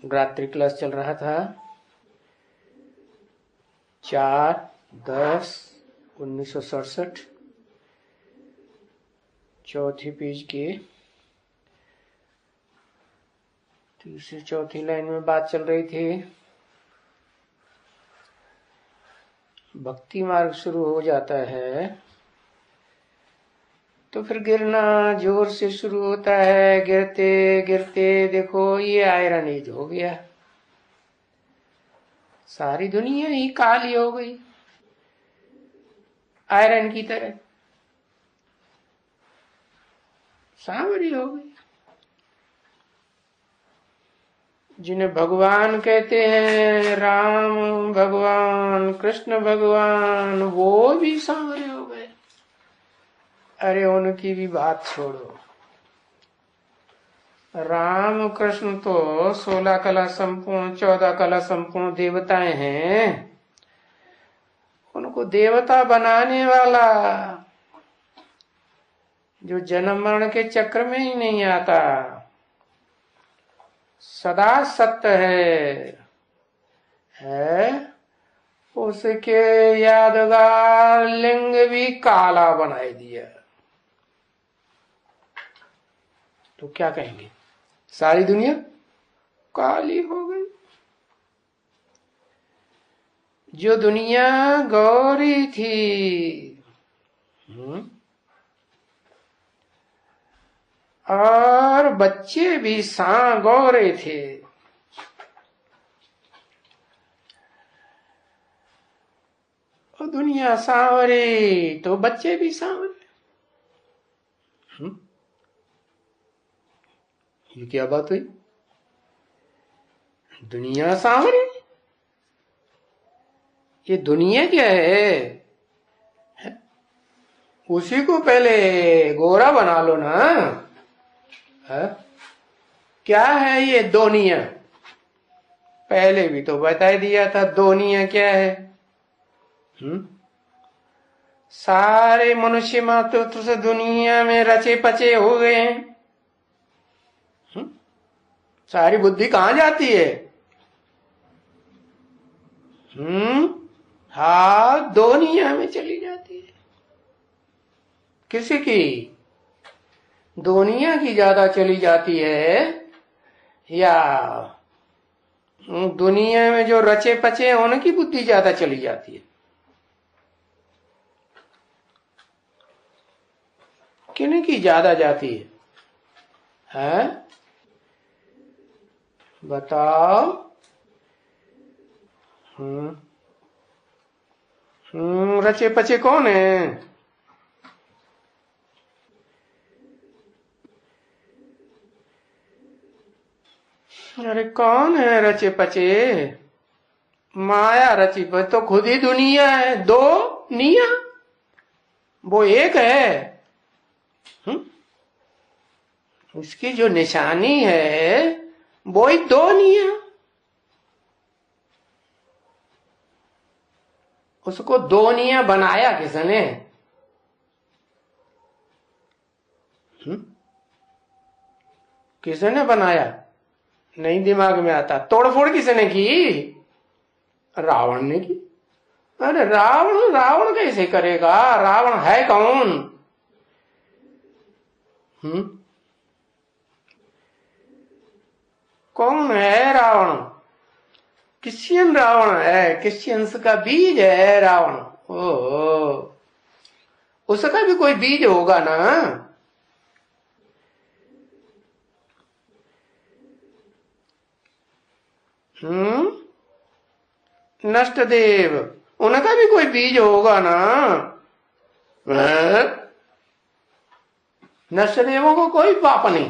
रात्रि क्लास चल रहा था 4/10/1967 चौथी पेज के तीसरी चौथी लाइन में बात चल रही थी। भक्ति मार्ग शुरू हो जाता है तो फिर गिरना जोर से शुरू होता है। गिरते गिरते देखो ये आयरन एज हो गया, सारी दुनिया ही काली हो गई आयरन की तरह, सांवरी हो गई। जिन्हें भगवान कहते हैं, राम भगवान कृष्ण भगवान, वो भी सांवरे हो गए। अरे उनकी भी बात छोड़ो, राम कृष्ण तो 16 कला संपूर्ण 14 कला संपूर्ण देवताएं हैं। उनको देवता बनाने वाला जो जन्म मरण के चक्र में ही नहीं आता, सदा सत्य है उसके यादगार लिंग भी काला बनाए दिया। तो क्या कहेंगे, सारी दुनिया काली हो गई। जो दुनिया गौरी थी और बच्चे भी गौरे थे, और दुनिया सांवरे तो बच्चे भी सांवरे। ये क्या बात हुई, दुनिया सांवरे। ये दुनिया क्या है? उसी को पहले गोरा बना लो ना। है? क्या है ये दुनिया? पहले भी तो बता दिया था दुनिया क्या है। सारे मनुष्य मातृत्व से दुनिया में रचे पचे हो गए हैं। सारी बुद्धि कहां जाती है? हाँ, दुनिया में चली जाती है। किसी की दुनिया की ज्यादा चली जाती है या दुनिया में जो रचे पचे हैं उनकी बुद्धि ज्यादा चली जाती है? किन की ज्यादा जाती है? बताओ। रचे पचे कौन है? अरे कौन है रचे पचे? माया रची पचे तो खुद ही दुनिया है। दो निया, वो एक है। उसकी जो निशानी है वो ही दो निया। उसको दो निया बनाया किसने? किसने बनाया? नहीं दिमाग में आता। तोड़फोड़ किसने की? रावण ने की। अरे रावण कैसे करेगा? रावण है कौन? कौन है रावण? क्रिश्चियन रावण है, क्रिश्चियंस का बीज है रावण। ओह, उसका भी कोई बीज होगा ना। नष्ट देव, उनका भी कोई बीज होगा ना। नष्ट देवों को कोई पाप नहीं।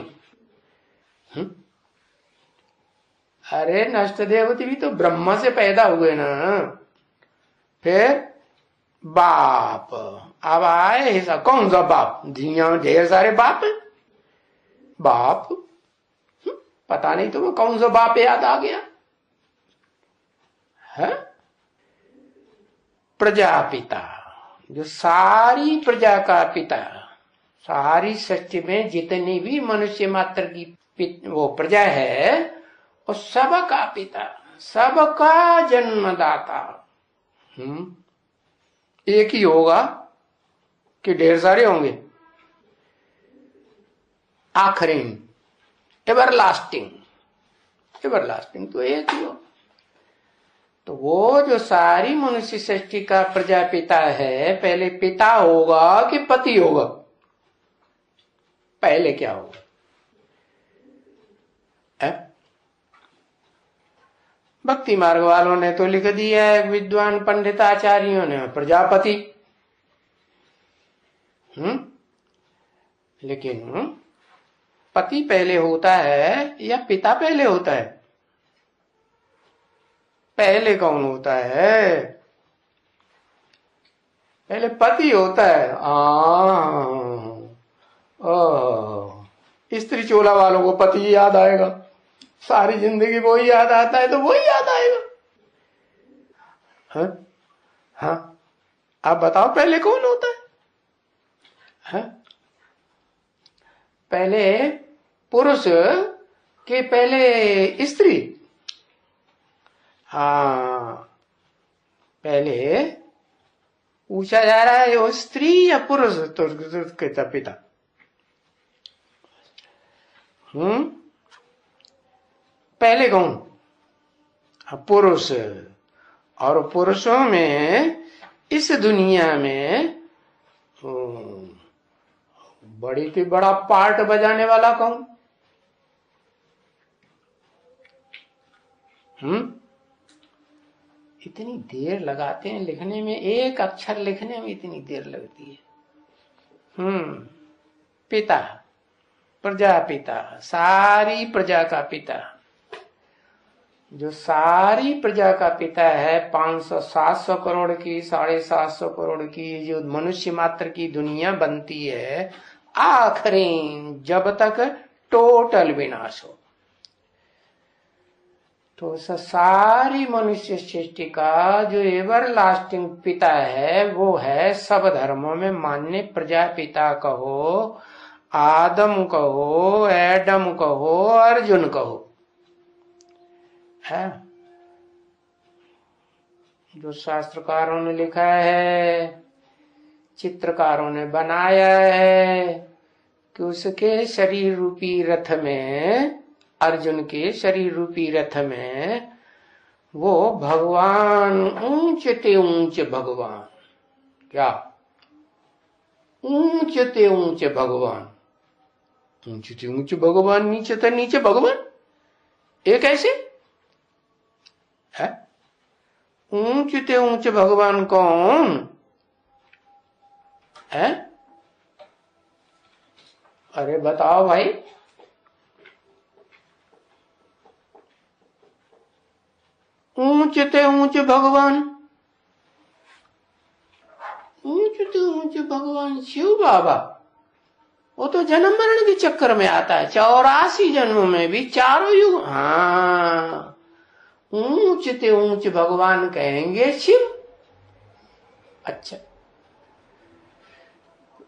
अरे नष्ट देवती भी तो ब्रह्मा से पैदा हुए ना। फिर बाप अब आए ऐसा कौन सा बाप? ढेर सारे बाप है। बाप पता नहीं तुम्हें कौन सा बाप याद आ गया है? प्रजापिता, जो सारी प्रजा का पिता, सारी सृष्टि में जितनी भी मनुष्य मात्र की वो प्रजा है और सबका पिता, सबका जन्मदाता। एक ही होगा कि ढेर सारे होंगे? आखिरी, एवरलास्टिंग, एवरलास्टिंग तो एक ही हो। तो वो जो सारी मनुष्य सृष्टि का प्रजापिता है, पहले पिता होगा कि पति होगा? पहले क्या होगा? भक्ति मार्ग वालों ने तो लिख दिया है, विद्वान पंडित आचार्यों ने, प्रजापति। लेकिन पति पहले होता है या पिता पहले होता है? पहले कौन होता है? पहले पति होता है। स्त्री चोला वालों को पति याद आएगा, सारी जिंदगी वो ही याद आता है, तो वो ही याद आएगा। हाँ, आप बताओ पहले कौन होता है? पहले पुरुष के पहले स्त्री? हाँ, पहले पूछा जा रहा है वो स्त्री या पुरुष? तो कहता पिता। पहले कौन? पुरुष। और पुरुषों में इस दुनिया में बड़ी से बड़ा पार्ट बजाने वाला कौन? इतनी देर लगाते हैं लिखने में, एक अक्षर लिखने में इतनी देर लगती है। पिता, प्रजापिता, सारी प्रजा का पिता। जो सारी प्रजा का पिता है, 500-700 करोड़ की, 750 करोड़ की जो मनुष्य मात्र की दुनिया बनती है, आखिरी जब तक टोटल विनाश हो, तो सारी मनुष्य सृष्टि का जो एवरलास्टिंग पिता है, वो है सब धर्मों में मान्य प्रजापिता कहो, आदम कहो, एडम कहो, अर्जुन कहो, है जो शास्त्रकारों ने लिखा है, चित्रकारों ने बनाया है कि उसके शरीर रूपी रथ में, अर्जुन के शरीर रूपी रथ में वो भगवान, ऊंचते ऊंच भगवान, क्या ऊंचते ऊंच भगवान, ऊंचते ऊंच भगवान, नीचे तो नीचे भगवान, एक ऐसे है। ऊंचते ऊंच भगवान कौन है? अरे बताओ भाई। ऊंचते ऊंच भगवान, ऊंचते ऊंच भगवान शिव बाबा। वो तो जन्म मरण के चक्कर में आता है, 84 जन्म में भी, चारों युग। हाँ, ऊंचते ऊंच भगवान कहेंगे शिव। अच्छा,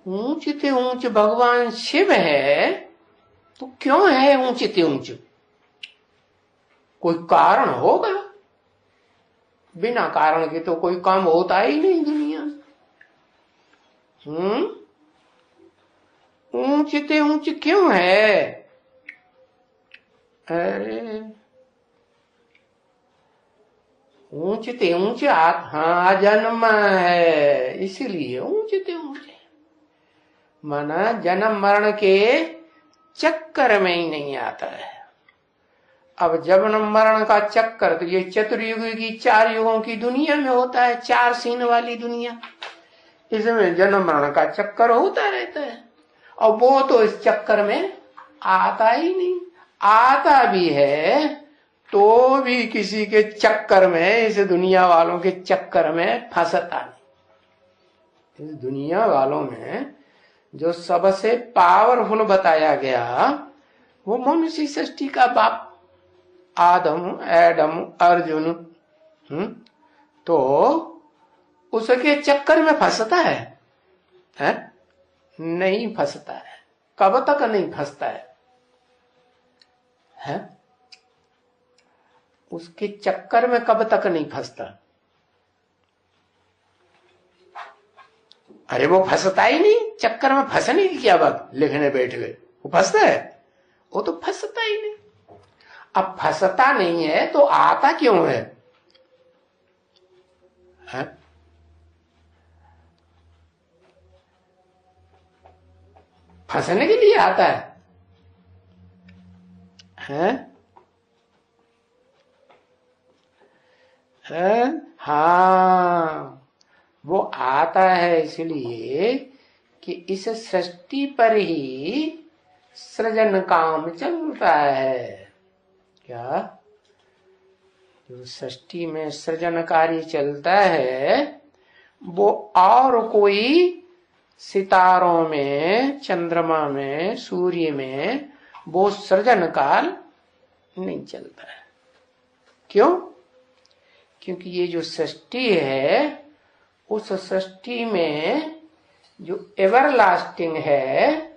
ऊंचते ऊंच भगवान शिव है, तो क्यों है ऊंचते ऊंच? कोई कारण होगा? बिना कारण के तो कोई काम होता ही नहीं दुनिया में। ऊंचते ऊंच क्यों है? अरे ऊंचते ऊंच हाँ जन्म है, इसीलिए ऊंचते ऊंच। माना जन्म मरण के चक्कर में ही नहीं आता है। अब जन्म मरण का चक्कर तो ये चतुर्युग की, 4 युगों की दुनिया में होता है, 4 सीन वाली दुनिया, इसमें जन्म मरण का चक्कर होता रहता है। और वो तो इस चक्कर में आता ही नहीं, आता भी है तो भी किसी के चक्कर में, इस दुनिया वालों के चक्कर में फंसता नहीं। इस दुनिया वालों में जो सबसे पावरफुल बताया गया वो मनुष्य सृष्टि का बाप आदम, एडम, अर्जुन, तो उसके चक्कर में फंसता है? नहीं फंसता है। कब तक नहीं फंसता है? उसके चक्कर में कब तक नहीं फंसता। अरे वो फंसता ही नहीं, चक्कर में फंसने की क्या बात, लिखने बैठ गए, वो फंसता है, वो तो फंसता ही नहीं। अब फंसता नहीं है तो आता क्यों है? फंसने के लिए आता है? हाँ, वो आता है इसलिए कि इस सृष्टि पर ही सृजन काम चलता है। क्या? जो सृष्टि में सृजन कार्य चलता है वो और कोई सितारों में, चंद्रमा में, सूर्य में वो सृजन काल नहीं चलता है। क्यों? क्योंकि ये जो सृष्टि है उस सृष्टि में जो एवरलास्टिंग है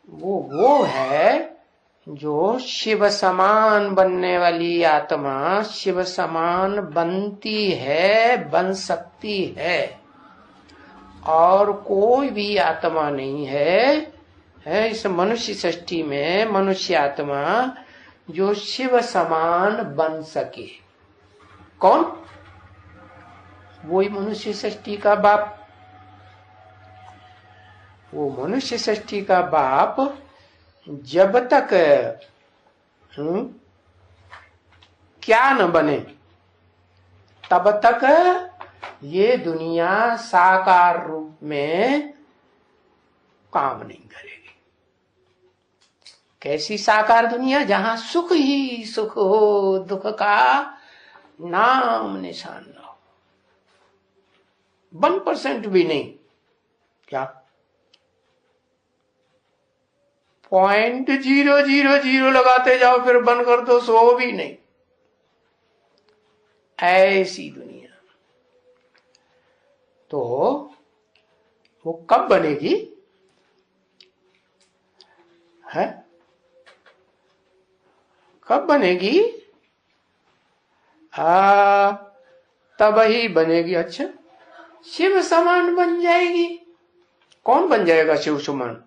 वो है जो शिव समान बनने वाली आत्मा शिव समान बनती है, बन सकती है। और कोई भी आत्मा नहीं है इस मनुष्य सृष्टि में मनुष्य आत्मा जो शिव समान बन सके। कौन? वही मनुष्य सृष्टि का बाप। वो मनुष्य सृष्टि का बाप जब तक क्या न बने तब तक ये दुनिया साकार रूप में काम नहीं करेगी। कैसी साकार दुनिया? जहां सुख ही सुख हो, दुख का नाम निशान न हो, 1% भी नहीं। क्या? 0.000 लगाते जाओ फिर बंद कर दो, 100 भी नहीं। ऐसी दुनिया तो वो कब बनेगी? है कब बनेगी? तब ही बनेगी। अच्छा, शिव समान बन जाएगी। कौन बन जाएगा शिव समान?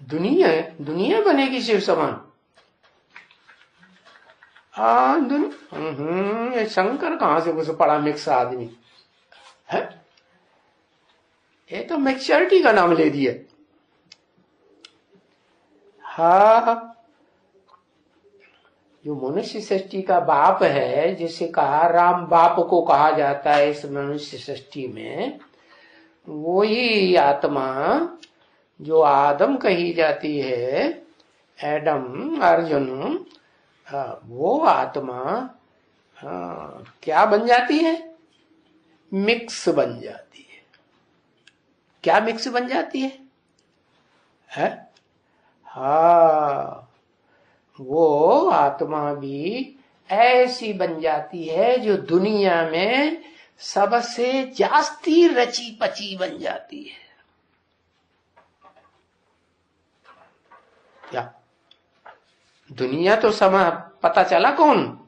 दुनिया बनेगी शिव समान। ये शंकर कहां से कुछ पढ़ा मिक्स आदमी है? ये तो मैच्योरिटी का नाम ले दिया। हाँ, जो मनुष्य सृष्टि का बाप है, जिसे कहा राम बाप को कहा जाता है इस मनुष्य सृष्टि में, वो ही आत्मा जो आदम कही जाती है, एडम, अर्जुन, वो आत्मा क्या बन जाती है? मिक्स बन जाती है। क्या मिक्स बन जाती है? हाँ, वो आत्मा भी ऐसी बन जाती है जो दुनिया में सबसे जास्ती रची पची बन जाती है। क्या? दुनिया तो समा पता चला कौन?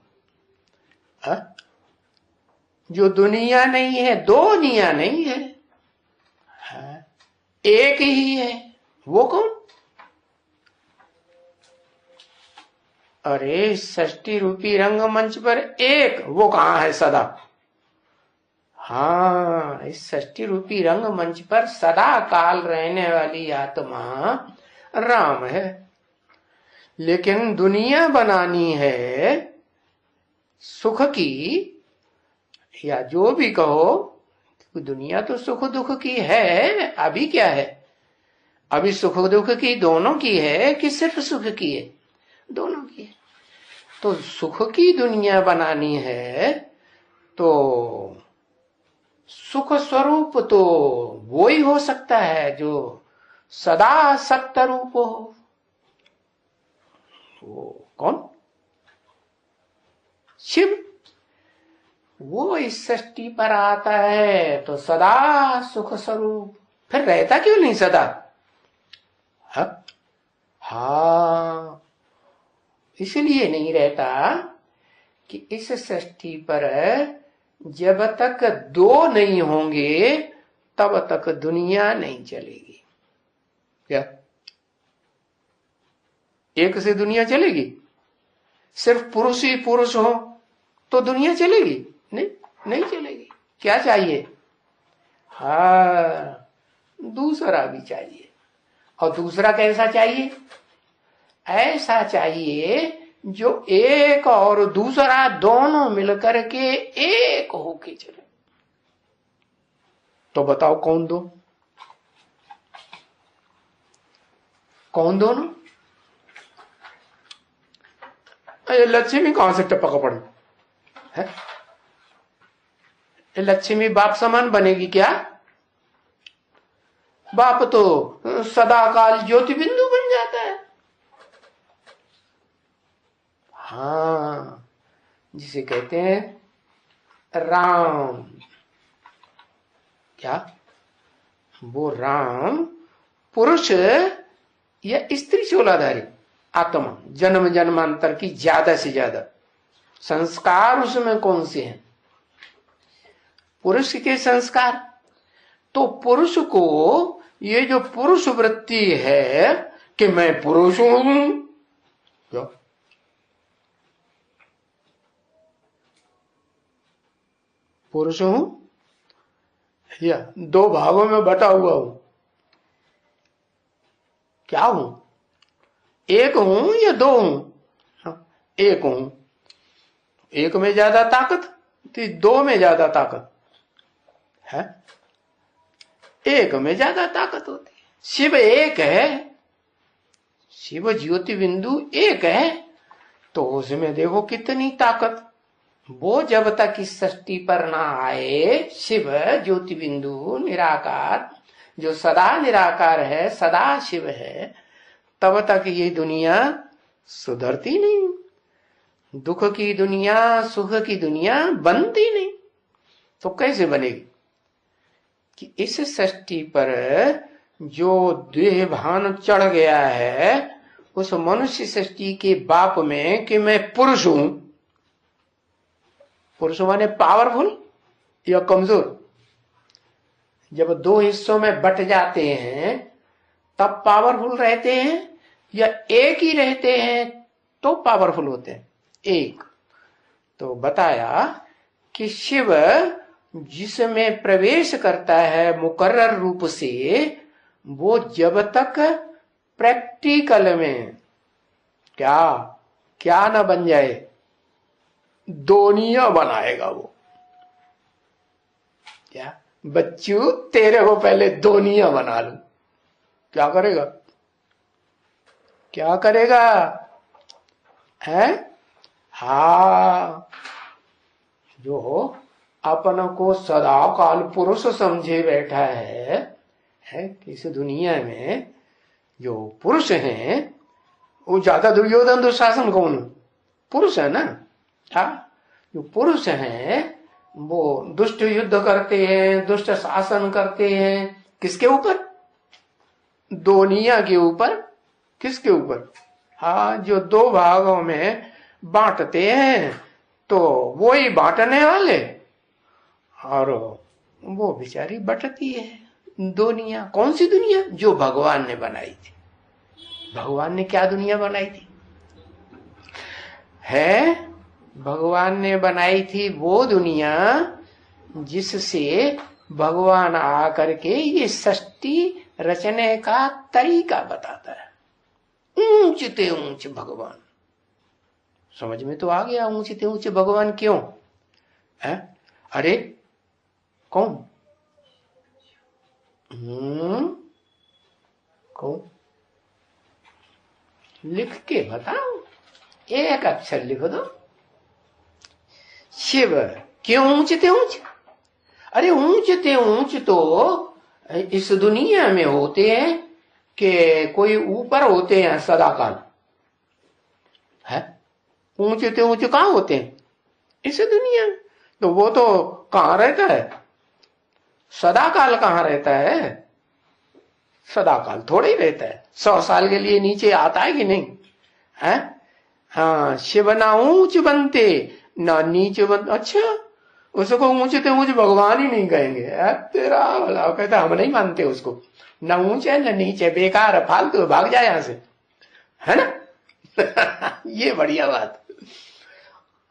जो दुनिया नहीं है, दो दुनिया नहीं है, एक ही है। वो कौन? अरे सृष्टि रूपी रंगमंच पर एक, वो कहां है सदा? हाँ, इस सृष्टि रूपी रंगमंच पर सदा काल रहने वाली आत्मा राम है। लेकिन दुनिया बनानी है सुख की, या जो भी कहो, दुनिया तो सुख दुख की है। अभी क्या है? अभी सुख दुख की दोनों की है कि सिर्फ सुख की है? दोनों की है। तो सुख की दुनिया बनानी है तो सुख स्वरूप तो वो ही हो सकता है जो सदा सत्य रूप हो। वो कौन? शिव। वो इस सृष्टि पर आता है तो सदा सुख स्वरूप, फिर रहता क्यों नहीं सदा? हाँ, इसलिए नहीं रहता कि इस सृष्टि पर जब तक दो नहीं होंगे तब तक दुनिया नहीं चलेगी। क्या एक से दुनिया चलेगी? सिर्फ पुरुष ही पुरुष हो तो दुनिया चलेगी? नहीं, नहीं चलेगी। क्या चाहिए? हाँ, दूसरा भी चाहिए। और दूसरा कैसा चाहिए? ऐसा चाहिए जो एक और दूसरा दोनों मिलकर के एक होके चले। तो बताओ कौन दो? कौन दोनों? ये लक्ष्मी कहां से टपक पड़ी है? लक्ष्मी बाप समान बनेगी क्या? बाप तो सदाकाल ज्योति बिंदु बन जाता है। हाँ, जिसे कहते हैं राम। क्या वो राम पुरुष या स्त्री चोलाधारी आत्मा, जन्म जन्मांतर की ज्यादा से ज्यादा संस्कार उसमें कौन से हैं? पुरुष के संस्कार। तो पुरुष को ये जो पुरुष वृत्ति है कि मैं पुरुष हूं, क्या पुरुष हूं या दो भागों में बटा हुआ हूं? क्या हूं? एक हूं या दो हूं? एक हूं। एक में ज्यादा ताकत तो दो में ज्यादा ताकत है? एक में ज्यादा ताकत होती है। शिव एक है, शिव ज्योति बिंदु एक है, तो उसमें देखो कितनी ताकत। वो जब तक इस सृष्टि पर ना आए, शिव ज्योति बिंदु निराकार जो सदा निराकार है, सदा शिव है, तब तक ये दुनिया सुधरती नहीं। दुख की दुनिया, सुख की दुनिया बनती नहीं। तो कैसे बनेगी? कि इस सृष्टि पर जो देह भान चढ़ गया है, उस मनुष्य सृष्टि के बाप में कि मैं पुरुष हूं। पुरुष माने पावरफुल या कमजोर? जब दो हिस्सों में बट जाते हैं तब पावरफुल रहते हैं या एक ही रहते हैं तो पावरफुल होते हैं? एक। तो बताया कि शिव जिसमें प्रवेश करता है मुकर्रर रूप से, वो जब तक प्रैक्टिकल में क्या क्या ना बन जाए, दोनिया बनाएगा वो। क्या बच्चू, तेरे को पहले दोनिया बना लूं। क्या करेगा? क्या करेगा? है? हाँ, जो अपन को सदा काल पुरुष समझे बैठा है इस दुनिया में जो पुरुष हैं, वो ज्यादा दुर्योधन दुशासन कौन? पुरुष है ना। हाँ, जो पुरुष हैं वो दुष्ट युद्ध करते हैं, दुष्ट शासन करते हैं। किसके ऊपर? दुनिया के ऊपर। किसके ऊपर? हाँ, जो दो भागों में बांटते हैं तो वो ही बांटने वाले, और वो बेचारी बटती है दुनिया। कौन सी दुनिया? जो भगवान ने बनाई थी। भगवान ने क्या दुनिया बनाई थी? है भगवान ने बनाई थी वो दुनिया जिससे भगवान आकर के ये सृष्टि रचने का तरीका बताता है। ऊंचते ऊंच भगवान। समझ में तो आ गया ऊंचते ऊंचे भगवान क्यों है? अरे कौन? कौन? लिख के बताओ, एक अक्षर लिख दो। शिव क्यों ऊंचते ऊंच? अरे ऊंचते ऊंच तो इस दुनिया में होते हैं कि कोई ऊपर होते हैं सदाकाल है। ऊंचते ऊंच कहां होते हैं? इस दुनिया। तो वो तो कहां रहता है? सदाकाल कहां रहता है? सदा काल थोड़े ही रहता है, 100 साल के लिए नीचे आता है कि नहीं है? हाँ, शिव ना ऊंच बनते ना नीचे बनते। अच्छा, उसको ऊंचे ऊंचे भगवान ही नहीं कहेंगे, तेरा भला। कहता हम नहीं मानते उसको, ना ऊंचे न नीचे, बेकार है, फालतू, भाग जाए यहां से, है ना। ये बढ़िया बात।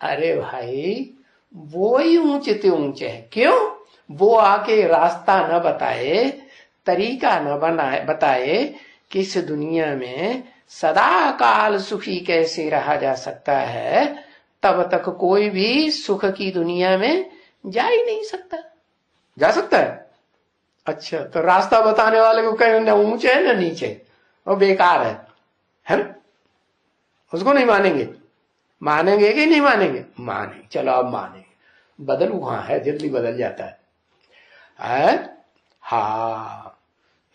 अरे भाई, वो ही ऊंचे ऊंचे है। क्यों? वो आके रास्ता न बताए, तरीका न बताए कि इस दुनिया में सदा काल सुखी कैसे रहा जा सकता है, तब तक कोई भी सुख की दुनिया में जा ही नहीं सकता। जा सकता है? अच्छा, तो रास्ता बताने वाले को कहें ना ऊंचे है ना नीचे, वो बेकार है ना? उसको नहीं मानेंगे। मानेंगे कि नहीं मानेंगे? मानेंगे। चलो अब मानेंगे। बदलू कहां है, जल्दी बदल जाता है? हाँ,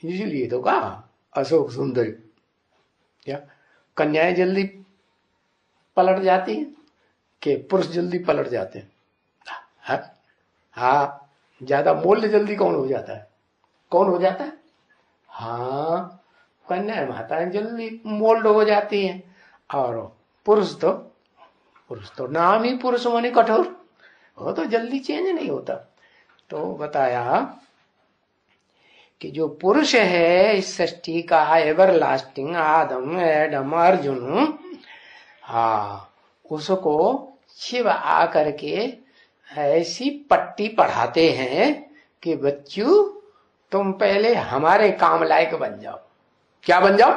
इसीलिए तो कहा अशोक सुंदरी। क्या कन्याएं जल्दी पलट जाती है कि पुरुष जल्दी पलट जाते हैं? हाँ, ज्यादा मूल्य जल्दी कौन हो जाता है? कौन हो जाता है? हाँ, कन्या माताएं जल्दी मोल्ड हो जाती हैं। और पुरुष तो नाम ही पुरुष माने कठोर, वो तो जल्दी चेंज नहीं होता। तो बताया कि जो पुरुष है इस सृष्टि का एवर लास्टिंग, आदम, एडम, अर्जुन, हाँ, उसको शिव आकर के ऐसी पट्टी पढ़ाते हैं कि बच्चू तुम पहले हमारे काम लायक बन जाओ। क्या बन जाओ?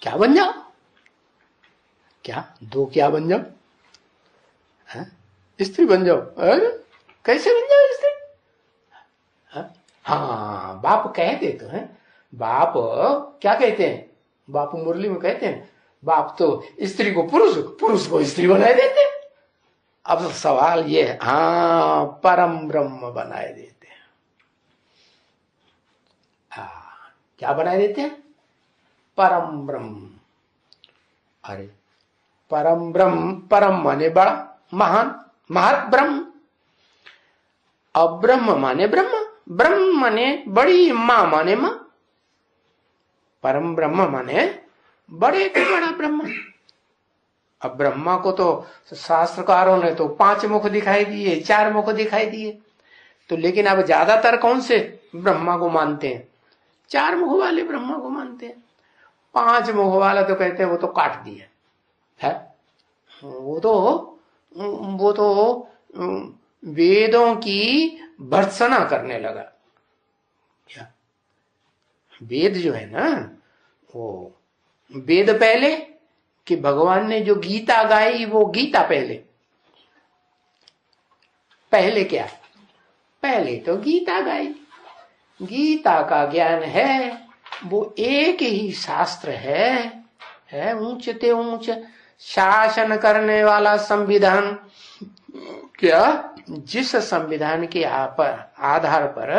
क्या बन जाओ? क्या क्या बन जाओ? स्त्री बन जाओ। अरे कैसे बन जाओ स्त्री? हाँ, बाप कहते तो हैं। बाप क्या कहते हैं? बाप मुरली में कहते हैं, बाप तो स्त्री को पुरुष को स्त्री बनाए देते हैं। अब सवाल ये है, हाँ, परम ब्रह्म बनाए देते हैं। क्या बनाए देते हैं? परम ब्रह्म। अरे परम ब्रह्म, परम माने बड़ा, महान, महत ब्रह्म। अब ब्रह्म माने ब्रह्म, ब्रह्म माने बड़ी, मां माने मां। परम ब्रह्म माने बड़े के बड़ा ब्रह्म। अब ब्रह्मा को तो शास्त्रकारों ने तो 5 मुख दिखाई दिए, 4 मुख दिखाई दिए। तो लेकिन अब ज्यादातर कौन से ब्रह्मा को मानते हैं? 4 मुख वाले ब्रह्मा को मानते हैं। 5 मुख वाला तो कहते हैं वो तो काट दिया है। वो तो वेदों की भर्त्सना करने लगा। क्या वेद जो है ना, वो वेद पहले कि भगवान ने जो गीता गाई वो गीता पहले क्या? पहले तो गीता गाई। गीता का ज्ञान है, वो एक ही शास्त्र है ऊंचते ऊंच शासन करने वाला संविधान। क्या? जिस संविधान के आधार पर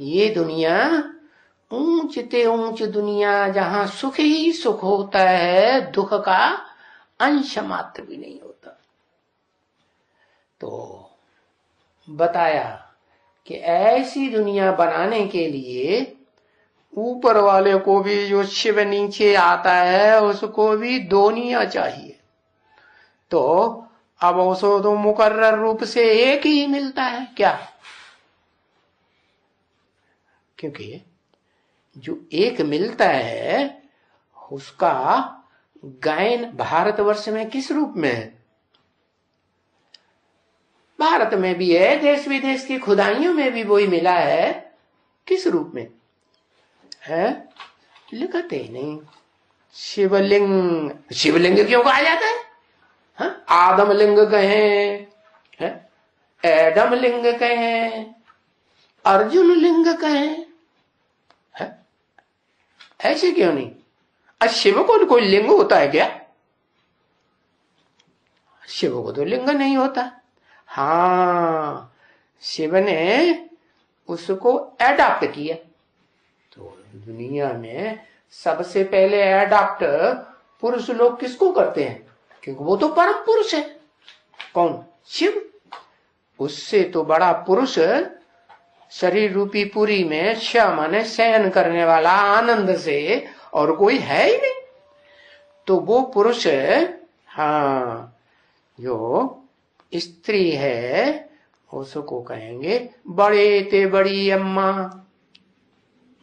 ये दुनिया ऊंचते ऊंच दुनिया, जहां सुख ही सुख होता है, दुख का अंश मात्र भी नहीं होता। तो बताया कि ऐसी दुनिया बनाने के लिए ऊपर वाले को भी, जो शिव नीचे आता है, उसको भी दोनिया चाहिए। तो अब उसको तो मुकर्रर रूप से एक ही मिलता है। क्या? क्योंकि जो एक मिलता है उसका गायन भारतवर्ष में किस रूप में है? भारत में भी है, देश विदेश की खुदाइयों में भी वही मिला है। किस रूप में है? लिखते नहीं। शिवलिंग, शिवलिंग क्यों कहा जाता है? आदम लिंग कहें, एडम लिंग कहें, अर्जुन लिंग कहें, ऐसे क्यों नहीं? शिव को कोई लिंग होता है क्या? शिव को तो लिंग नहीं होता। हाँ, शिव ने उसको एडॉप्ट किया। तो दुनिया में सबसे पहले एडॉप्ट पुरुष लोग किसको करते हैं? क्योंकि वो तो परम पुरुष है। कौन? शिव। उससे तो बड़ा पुरुष शरीर रूपी पुरी में श माने शयन करने वाला आनंद से और कोई है ही नहीं। तो वो पुरुष, हाँ, जो स्त्री है उसको कहेंगे बड़े ते बड़ी अम्मा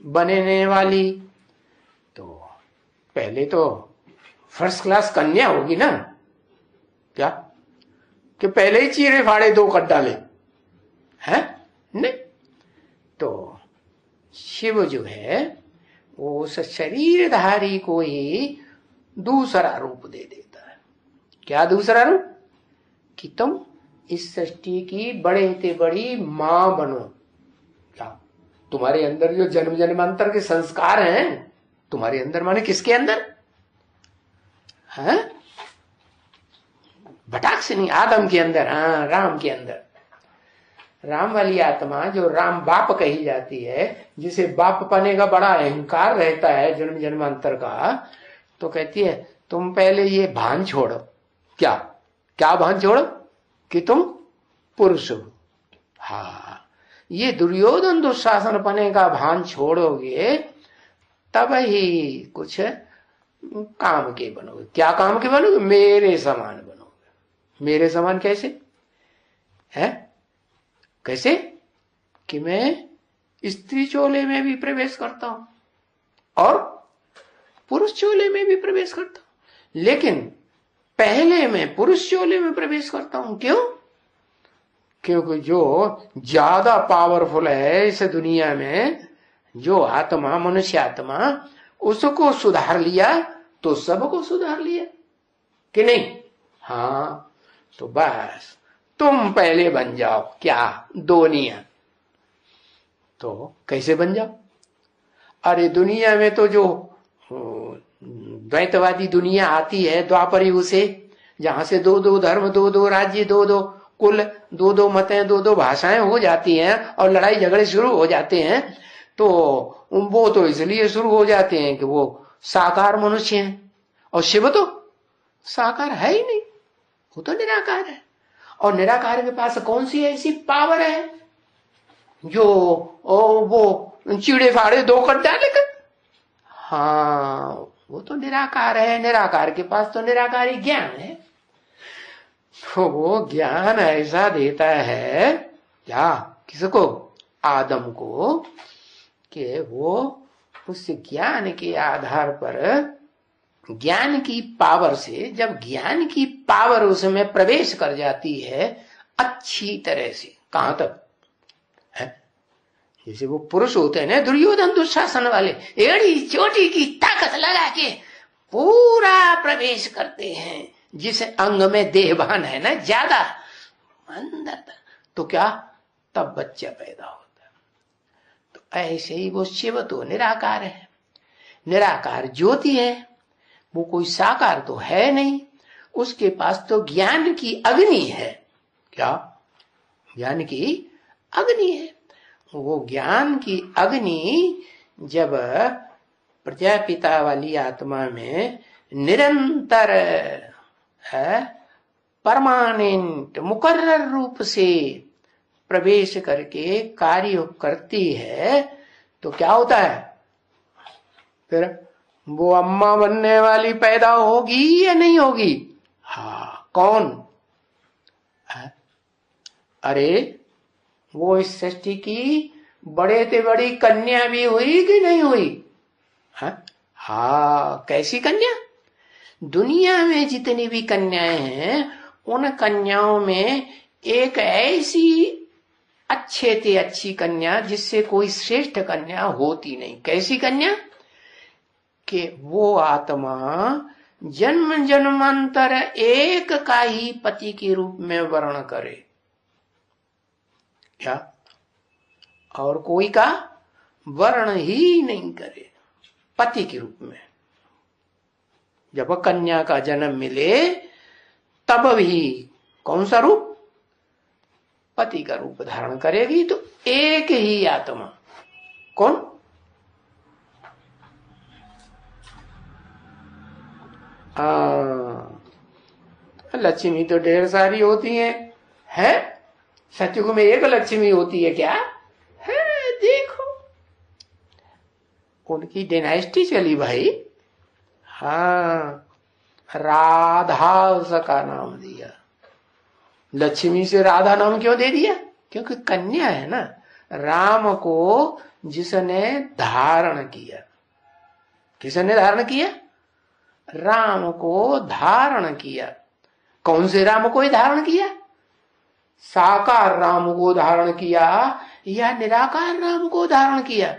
बनने वाली। तो पहले तो फर्स्ट क्लास कन्या होगी ना, क्या कि पहले ही चीरे फाड़े दो कर डाले हैं? नहीं। तो शिव जो है वो उस शरीरधारी को ही दूसरा रूप दे देता है। क्या दूसरा रूप? कि तुम इस सृष्टि की बड़े से बड़ी मां बनो। क्या तुम्हारे अंदर जो जन्म जन्मांतर के संस्कार हैं तुम्हारे अंदर, माने किसके अंदर है? भटाक से नहीं, आदम के अंदर, हाँ, राम के अंदर। राम वाली आत्मा जो राम बाप कही जाती है, जिसे बाप पाने का बड़ा अहंकार रहता है जन्म जन्मांतर का, तो कहती है तुम पहले ये भान छोड़ो। क्या क्या भान छोड़ो? कि तुम पुरुष हो। हाँ, ये दुर्योधन दुशासन पने का भान छोड़ोगे तब ही कुछ काम के बनोगे। क्या काम के बनोगे? मेरे समान बनोगे। मेरे समान कैसे है? कैसे? कि मैं स्त्री चोले में भी प्रवेश करता हूं और पुरुष चोले में भी प्रवेश करता हूं, लेकिन पहले मैं पुरुष चोले में प्रवेश करता हूं। क्यों? क्योंकि जो ज्यादा पावरफुल है इस दुनिया में, जो आत्मा, मनुष्य आत्मा, उसको सुधार लिया तो सबको सुधार लिया कि नहीं? हाँ, तो बस तुम पहले बन जाओ क्या? दोनिया। तो कैसे बन जाओ? अरे दुनिया में तो जो द्वैतवादी दुनिया आती है द्वापर युग से, जहां से दो दो धर्म, दो दो राज्य, दो दो कुल, दो दो मतें, दो दो भाषाएं हो जाती हैं और लड़ाई झगड़े शुरू हो जाते हैं, तो वो तो इसलिए शुरू हो जाते हैं कि वो साकार मनुष्य हैं और शिव तो साकार है ही नहीं, वो तो निराकार है। और निराकार के पास कौन सी ऐसी पावर है जो वो चीड़े फाड़े दो कर डालेगा? हाँ, वो तो निराकार है। निराकार के पास तो निराकारी ज्ञान है। तो वो ज्ञान ऐसा देता है क्या? किसको? आदम को, कि वो उस ज्ञान के आधार पर, ज्ञान की पावर से, जब ज्ञान की पावर उसमें प्रवेश कर जाती है अच्छी तरह से, कहां तक है? जैसे वो पुरुष होते हैं ना दुर्योधन दुशासन वाले, एड़ी चोटी की ताकत लगा के पूरा प्रवेश करते हैं, जिस अंग में देहभान है ना ज्यादा अंदर तक, तो क्या तब बच्चा पैदा होता है। तो ऐसे ही वो शिव तो निराकार है, निराकार ज्योति है, वो कोई साकार तो है नहीं। उसके पास तो ज्ञान की अग्नि है। क्या? ज्ञान की अग्नि है। वो ज्ञान की अग्नि जब प्रजापिता वाली आत्मा में निरंतर परमानेंट मुकर्रर रूप से प्रवेश करके कार्य करती है, तो क्या होता है? फिर वो अम्मा बनने वाली पैदा होगी या नहीं होगी? हाँ, कौन है? अरे वो इस सृष्टि की बड़े से बड़ी कन्या भी हुई कि नहीं हुई? हाँ, कैसी कन्या? दुनिया में जितनी भी कन्याएं हैं उन कन्याओं में एक ऐसी अच्छे से अच्छी कन्या जिससे कोई श्रेष्ठ कन्या होती नहीं। कैसी कन्या? कि वो आत्मा जन्म जन्मांतर एक का ही पति के रूप में वर्ण करे। क्या? और कोई का वर्ण ही नहीं करे पति के रूप में। जब कन्या का जन्म मिले तब भी कौन सा रूप? पति का रूप धारण करेगी। तो एक ही आत्मा, कौन? लक्ष्मी तो ढेर सारी होती हैं, है? सतयुग में एक लक्ष्मी होती है क्या? है? उनकी डायनेस्टी चली भाई। हाँ, राधा उसका नाम दिया। लक्ष्मी से राधा नाम क्यों दे दिया? क्योंकि कन्या है ना। राम को जिसने धारण किया, किसने धारण किया? राम को धारण किया। कौन से राम को धारण किया? साकार राम को धारण किया या निराकार राम को धारण किया?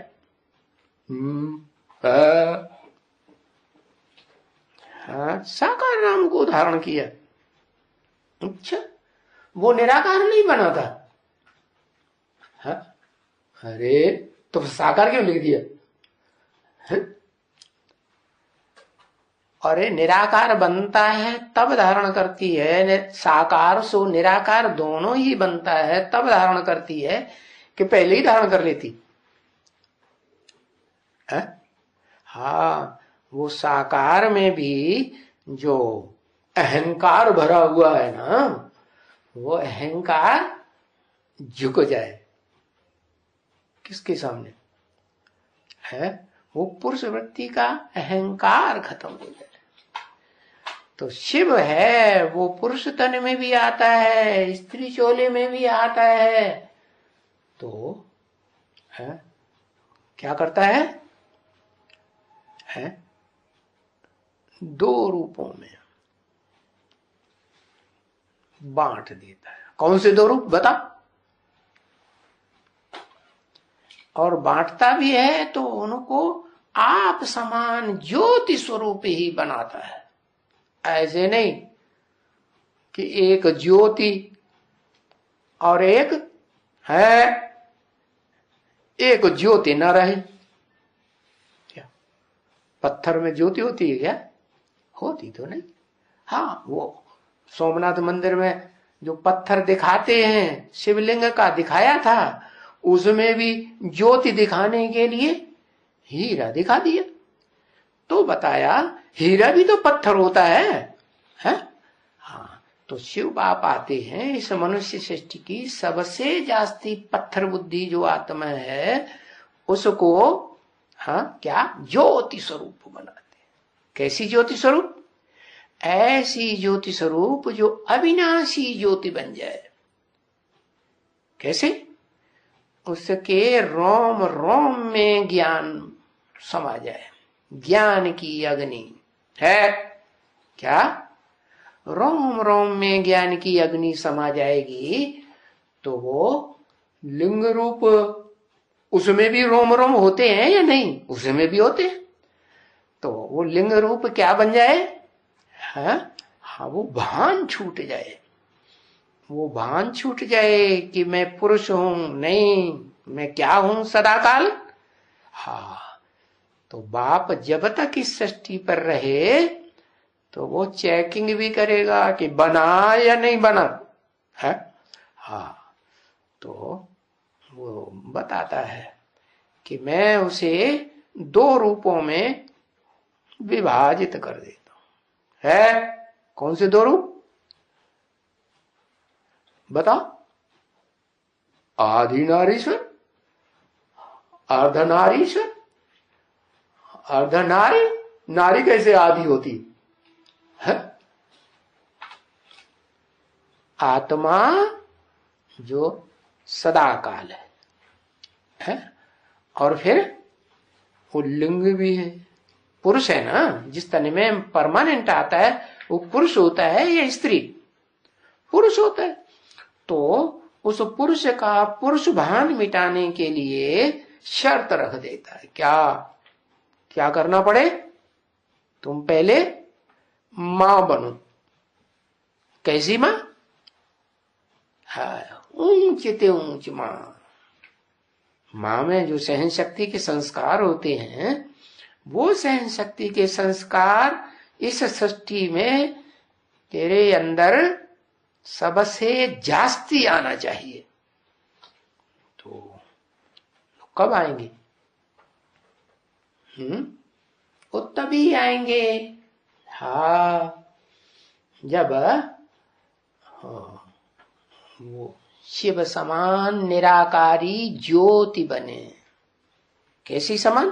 हाँ, साकार राम को धारण किया। अच्छा, वो निराकार नहीं बना था? हाँ? अरे तो साकार क्यों लिख दिया? है? अरे निराकार बनता है तब धारण करती है, साकार सो निराकार दोनों ही बनता है तब धारण करती है कि पहले ही धारण कर लेती है? हाँ, वो साकार में भी जो अहंकार भरा हुआ है ना, वो अहंकार झुक जाए किसके सामने? है वो पुरुष वृत्ति का अहंकार खत्म हो जाए। तो शिव है वो पुरुष तन में भी आता है, स्त्री चोले में भी आता है। तो है क्या करता है? दो रूपों में बांट देता है। कौन से दो रूप बता? और बांटता भी है तो उनको आप समान ज्योति स्वरूप ही बनाता है। ऐसे नहीं कि एक ज्योति और एक है, एक ज्योति न रहे। क्या पत्थर में ज्योति होती है क्या? होती तो नहीं। हाँ, वो सोमनाथ मंदिर में जो पत्थर दिखाते हैं, शिवलिंग का दिखाया था, उसमें भी ज्योति दिखाने के लिए हीरा दिखा दिया। तो बताया हीरा भी तो पत्थर होता है? हाँ, तो शिव बाप आते हैं इस मनुष्य सृष्टि की सबसे जास्ती पत्थर बुद्धि जो आत्मा है उसको क्या ज्योति स्वरूप बनाते। कैसी ज्योति स्वरूप? ऐसी ज्योति स्वरूप जो अविनाशी ज्योति बन जाए। कैसे? उसके रोम रोम में ज्ञान समा जाए। ज्ञान की अग्नि है क्या? रोम रोम में ज्ञान की अग्नि समा जाएगी तो वो लिंग रूप, उसमें भी रोम रोम होते हैं या नहीं? उसमें भी होते हैं। तो वो लिंग रूप क्या बन जाए? हाँ, वो भान छूट जाए। वो भान छूट जाए कि मैं पुरुष हूं, नहीं मैं क्या हूं सदाकाल। हाँ, तो बाप जब तक इस सृष्टि पर रहे तो वो चेकिंग भी करेगा कि बना या नहीं बना है। हाँ, तो वो बताता है कि मैं उसे दो रूपों में विभाजित कर देता हूं। है कौन से दो रूप बता? आदि नारीश्वर, अर्धनारीश्वर। अर्धनारी, नारी कैसे आदि होती है? आत्मा जो सदा काल है और फिर वो लिंग भी है, पुरुष है ना। जिस तन में परमानेंट आता है वो पुरुष होता है या स्त्री? पुरुष होता है। तो उस पुरुष का पुरुष भान मिटाने के लिए शर्त रख देता है। क्या क्या करना पड़े? तुम पहले मां बनो। कैसी मां? ऊंच ते ऊंच मां। मां में जो सहन शक्ति के संस्कार होते हैं वो सहन शक्ति के संस्कार इस सृष्टि में तेरे अंदर सबसे जास्ती आना चाहिए। तो कब आएंगे? वो तभी आएंगे जब वो शिव समान निराकारी ज्योति बने। कैसी समान?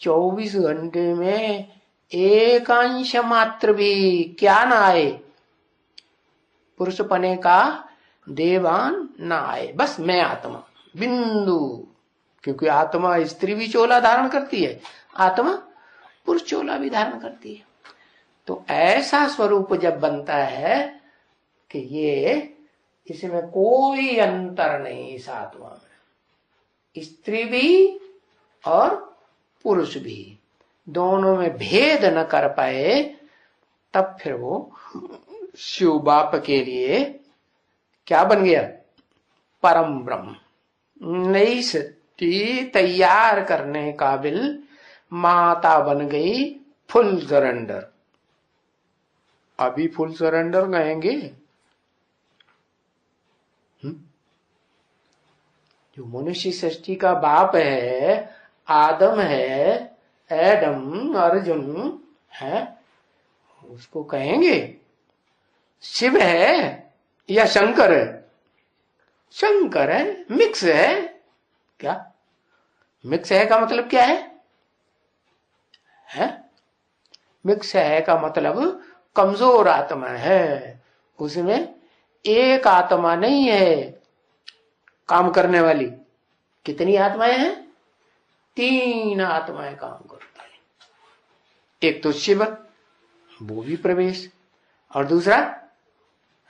24 घंटे में एक अंश मात्र भी क्या ना आए, पुरुष पने का देवान ना आए, बस मैं आत्मा बिंदु। क्योंकि आत्मा स्त्री भी चोला धारण करती है, आत्मा पुरुष चोला भी धारण करती है। तो ऐसा स्वरूप जब बनता है कि ये इसमें कोई अंतर नहीं, इस आत्मा में स्त्री भी और पुरुष भी दोनों में भेद न कर पाए, तब फिर वो शिव बाप के लिए क्या बन गया, परम ब्रह्म। नई सृष्टि तैयार करने काबिल माता बन गई, फुल सरेंडर। अभी फुल सरेंडर कहेंगे। जो मनुष्य सृष्टि का बाप है, आदम है, एडम, अर्जुन है, उसको कहेंगे शिव है या शंकर है? शंकर है, मिक्स है। क्या मिक्स है का मतलब क्या है? मिक्स है का मतलब कमजोर आत्मा है, उसमें एक आत्मा नहीं है काम करने वाली। कितनी आत्माएं हैं? 3 आत्माएं काम करती हैं। एक तो शिव, वो भी प्रवेश, और दूसरा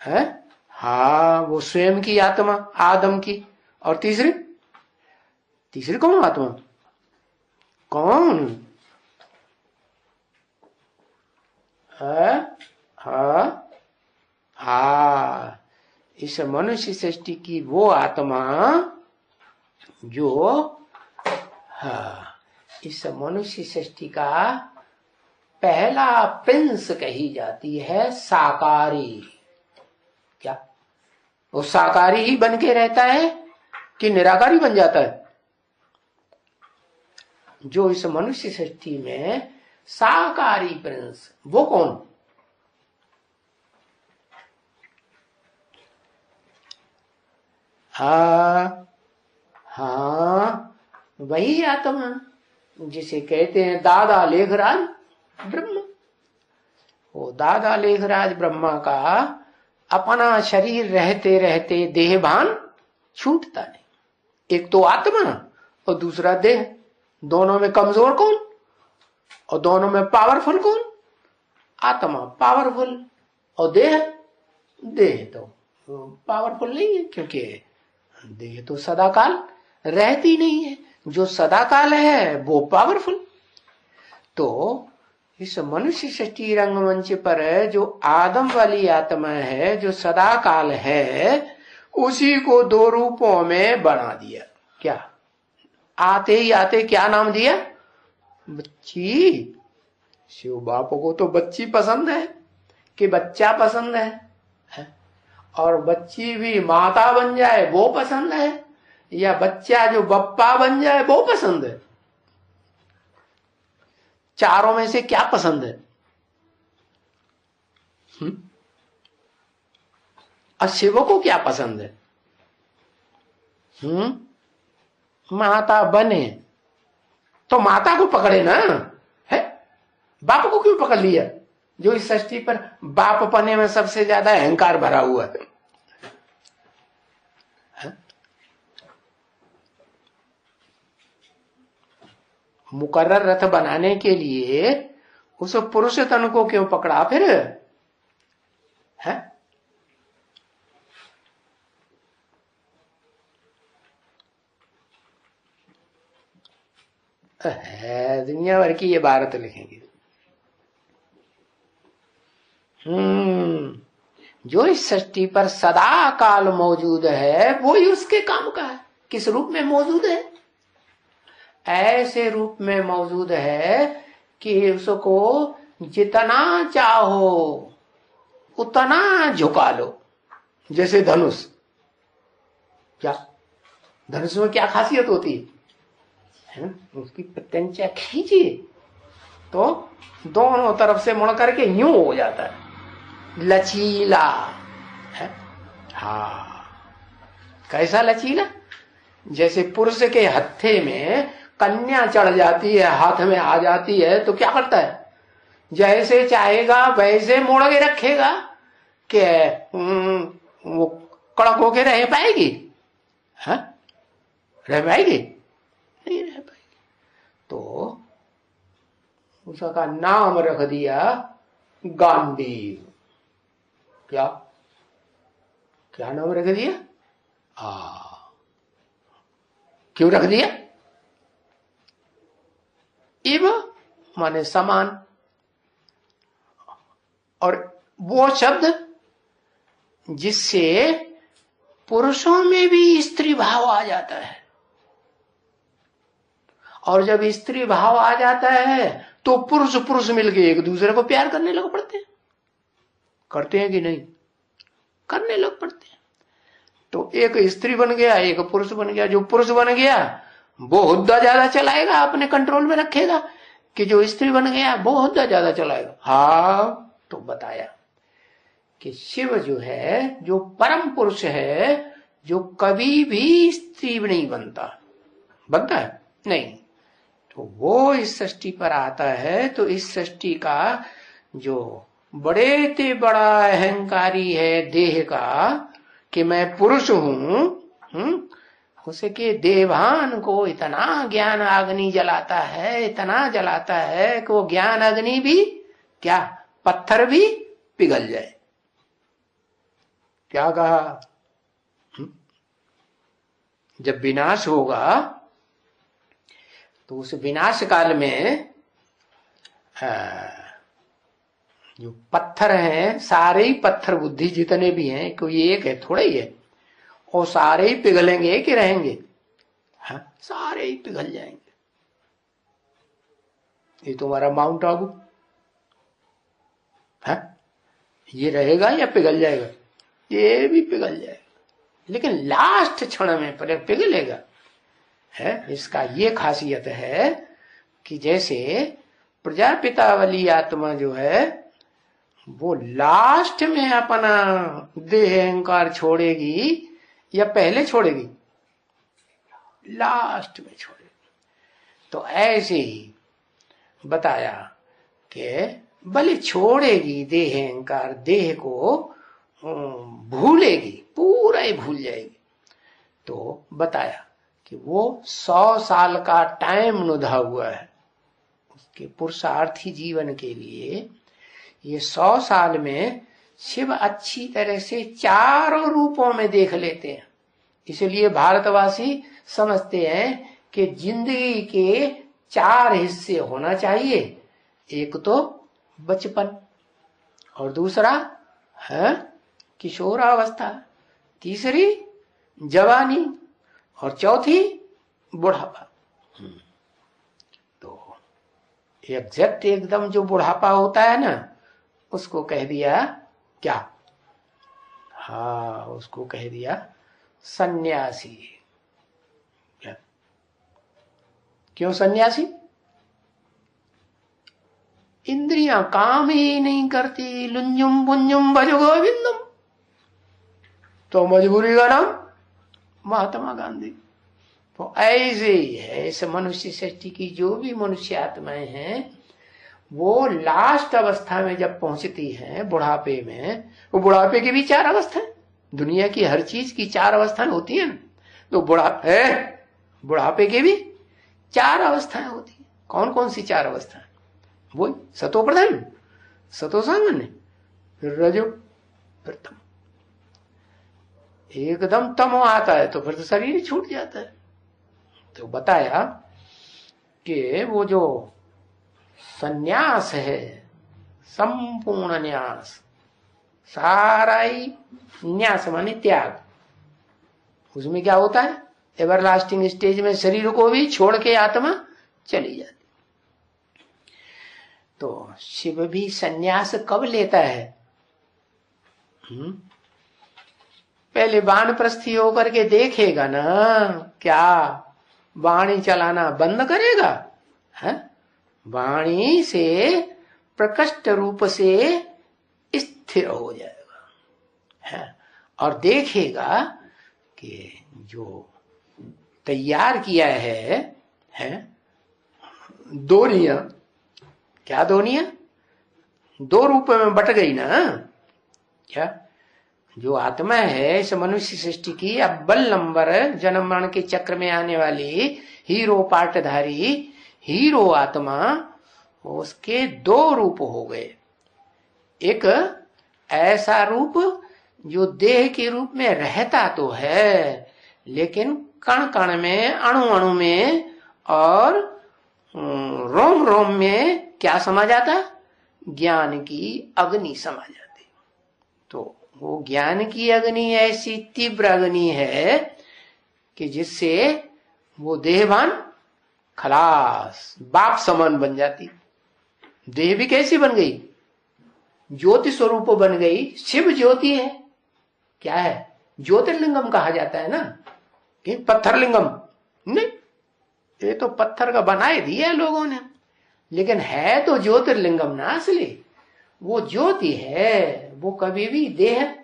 है हाँ वो स्वयं की आत्मा आदम की, और तीसरी कौन आत्मा? कौन है? हाँ इस मनुष्य सृष्टि की वो आत्मा जो इस मनुष्य सृष्टि का पहला प्रिंस कही जाती है, साकारी। क्या वो साकारी ही बन के रहता है कि निराकारी बन जाता है? जो इस मनुष्य सृष्टि में साकारी प्रिंस, वो कौन? हाँ वही आत्मा जिसे कहते हैं दादा लेखराज ब्रह्म। वो दादा लेखराज ब्रह्मा का अपना शरीर रहते रहते देहभान छूटता नहीं। एक तो आत्मा और दूसरा देह, दोनों में कमजोर कौन और दोनों में पावरफुल कौन? आत्मा पावरफुल और देह तो पावरफुल नहीं है, क्योंकि देह तो सदाकाल रहती नहीं है। जो सदाकाल है वो पावरफुल। तो इस मनुष्य सृष्टि रंगमंच पर जो आदम वाली आत्मा है, जो सदाकाल है, उसी को 2 रूपों में बना दिया। क्या आते ही आते क्या नाम दिया? बच्ची। शिव बाप को तो बच्ची पसंद है कि बच्चा पसंद है? और बच्ची भी माता बन जाए वो पसंद है, या बच्चा जो बप्पा बन जाए वो पसंद है? चारों में से क्या पसंद है? और शिव को क्या पसंद है? माता बने तो माता को पकड़े ना, है? बाप को क्यों पकड़ लिया? जो इस सृष्टि पर बाप पने में सबसे ज्यादा अहंकार भरा हुआ है। मुकर्रर रथ बनाने के लिए उस पुरुष तन को क्यों पकड़ा फिर? है दुनिया भर की ये भारत लिखेंगे। जो इस सृष्टि पर सदा काल मौजूद है वो ही उसके काम का है। किस रूप में मौजूद है? ऐसे रूप में मौजूद है कि उसको जितना चाहो उतना झुका लो। जैसे धनुष, क्या धनुष में क्या खासियत होती है? उसकी प्रत्यंचा खींचिए तो दोनों तरफ से मुड़ करके यूं हो जाता है, लचीला है। हाँ कैसा लचीला? जैसे पुरुष के हत्थे में कन्या चढ़ जाती है, हाथ में आ जाती है, तो क्या करता है? जैसे चाहेगा वैसे मोड़ के रखेगा कि वो कड़क होके रह पाएगी? हाँ, रह पाएगी? नहीं रह पाएगी। तो उसका नाम रख दिया गांधी। क्या क्या नाम रख दिया? क्यों रख दिया? इव माने समान, और वो शब्द जिससे पुरुषों में भी स्त्री भाव आ जाता है, और जब स्त्री भाव आ जाता है तो पुरुष पुरुष मिलके एक दूसरे को प्यार करने लग पड़ते हैं। करते हैं कि नहीं? करने लग पड़ते हैं। तो एक स्त्री बन गया, एक पुरुष बन गया। जो पुरुष बन गया वो हुद्दा ज्यादा चलाएगा, अपने कंट्रोल में रखेगा, कि जो स्त्री बन गया वो हुद्दा ज्यादा चलाएगा। हाँ, तो बताया कि शिव जो है, जो परम पुरुष है, जो कभी भी स्त्री नहीं बनता है नहीं, तो वो इस सृष्टि पर आता है। तो इस सृष्टि का जो बड़े ते बड़ा अहंकारी है देह का, कि मैं पुरुष हूं, उसके देवान को इतना ज्ञान अग्नि जलाता है, इतना जलाता है कि वो ज्ञान अग्नि भी क्या, पत्थर भी पिघल जाए। क्या कहा? जब विनाश होगा तो उस विनाश काल में जो पत्थर हैं, सारे ही पत्थर बुद्धि जितने भी हैं, कोई एक है, थोड़ा ही है, और सारे ही पिघलेंगे कि रहेंगे? हाँ, सारे ही पिघल जाएंगे। ये तुम्हारा माउंट आबू है, ये रहेगा या पिघल जाएगा? ये भी पिघल जाएगा, लेकिन लास्ट क्षण में पिघलेगा है। इसका ये खासियत है कि जैसे प्रजापिता वाली आत्मा जो है वो लास्ट में अपना देह अहंकार छोड़ेगी या पहले छोड़ेगी? लास्ट में छोड़ेगी। तो ऐसे ही बताया कि भले छोड़ेगी देह अहंकार, देह को भूलेगी, पूरा ही भूल जाएगी। तो बताया कि वो 100 साल का टाइम नुधा हुआ है उसके पुरुषार्थी जीवन के लिए। ये 100 साल में शिव अच्छी तरह से चारों रूपों में देख लेते हैं। इसलिए भारतवासी समझते हैं कि जिंदगी के 4 हिस्से होना चाहिए। एक तो बचपन, और दूसरा है किशोरावस्था, तीसरी जवानी, और चौथी बुढ़ापा। तो एग्जैक्ट एकदम जो बुढ़ापा होता है ना, उसको कह दिया क्या? हाँ, उसको कह दिया सन्यासी। क्या? क्यों सन्यासी? इंद्रियां काम ही नहीं करती, लुंजुम पुंजुम भज गोविंदम, तो मजबूरी का नाम महात्मा गांधी। तो ऐसे ही है इस मनुष्य सृष्टि की जो भी मनुष्य आत्माएं हैं, वो लास्ट अवस्था में जब पहुंचती हैं बुढ़ापे में, वो बुढ़ापे की भी 4 अवस्थाएं, दुनिया की हर चीज की 4 अवस्थाएं होती है ना, तो बुढ़ापे की भी 4 अवस्थाएं होती है। कौन कौन सी 4 अवस्थाएं? वो सतो प्रधान, सतो सामान्य, फिर रजो, फिर तम। एकदम तमो आता है तो फिर तो शरीर छूट जाता है। तो बताया कि वो जो सन्यास है, संपूर्ण न्यास, सारा ही न्यास माने त्याग, उसमें क्या होता है? एवरलास्टिंग स्टेज में शरीर को भी छोड़ के आत्मा चली जाती। तो शिव भी सन्यास कब लेता है? पहले वानप्रस्थी होकर के देखेगा ना, क्या वाणी चलाना बंद करेगा? है वाणी से प्रकट रूप से स्थिर हो जाएगा है, और देखेगा कि जो तैयार किया है है दोनिया, क्या दोनिया, दो रूप में बट गई ना। क्या जो आत्मा है इस मनुष्य सृष्टि की अव्वल नंबर जन्म मरण के चक्र में आने वाली हीरो पाटधारी हीरो आत्मा, उसके दो रूप हो गए। एक ऐसा रूप जो देह के रूप में रहता तो है, लेकिन कण कण में, अणु अणु में और रोम रोम में क्या समा जाता, ज्ञान की अग्नि समा जाती। तो वो ज्ञान की अग्नि ऐसी तीव्र अग्नि है कि जिससे वो देहवान खलास बाप समान बन जाती। देह भी कैसी बन गई, ज्योति स्वरूप बन गई। शिव ज्योति है, क्या है, ज्योतिर्लिंगम कहा जाता है ना, कि पत्थरलिंगम नहीं, ये तो पत्थर का बनाए दिया है लोगों ने, लेकिन है तो ज्योतिर्लिंगम ना असली। वो ज्योति है, वो कभी भी देह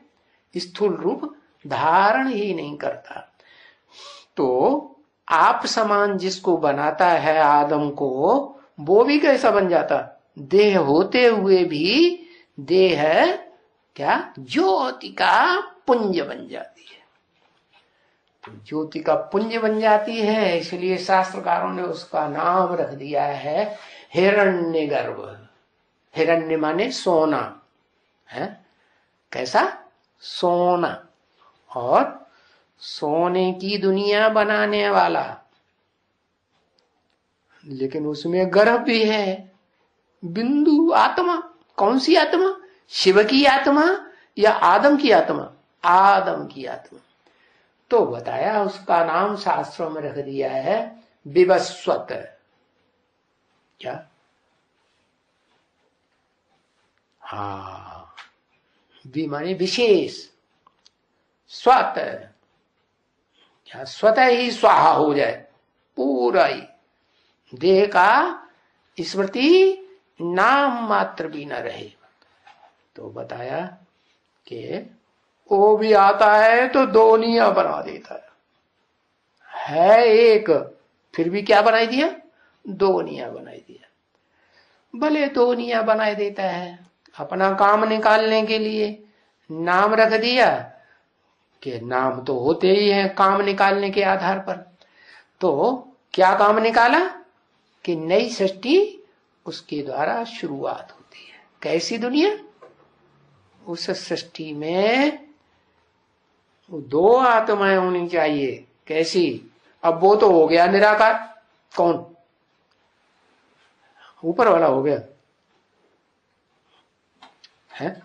स्थूल रूप धारण ही नहीं करता। तो आप समान जिसको बनाता है आदम को, वो भी कैसा बन जाता, देह होते हुए भी देह क्या ज्योति का पुंज बन जाती है। तो ज्योति का पुंज बन जाती है, इसलिए शास्त्रकारों ने उसका नाम रख दिया है हिरण्यगर्भ। हिरण्य माने सोना है, कैसा, सोना, और सोने की दुनिया बनाने वाला। लेकिन उसमें गर्भ भी है, बिंदु आत्मा। कौन सी आत्मा, शिव की आत्मा या आदम की आत्मा, आदम की आत्मा। तो बताया उसका नाम शास्त्रों में रख दिया है विवस्वत। क्या, हाँ, वि माने विशेष, स्वत, क्या स्वतः ही स्वाहा हो जाए, पूरा ही देह का स्मृति नाम मात्र भी न रहे। तो बताया कि वो भी आता है तो दोनिया बना देता है एक, फिर भी क्या बनाई दिया, दोनिया बनाई दिया। भले दोनिया बनाई देता है, अपना काम निकालने के लिए नाम रख दिया, कि नाम तो होते ही हैं काम निकालने के आधार पर। तो क्या काम निकाला, कि नई सृष्टि उसके द्वारा शुरुआत होती है। कैसी दुनिया, उस सृष्टि में दो आत्माएं होनी चाहिए। कैसी, अब वो तो हो गया निराकार, कौन, ऊपर वाला हो गया है।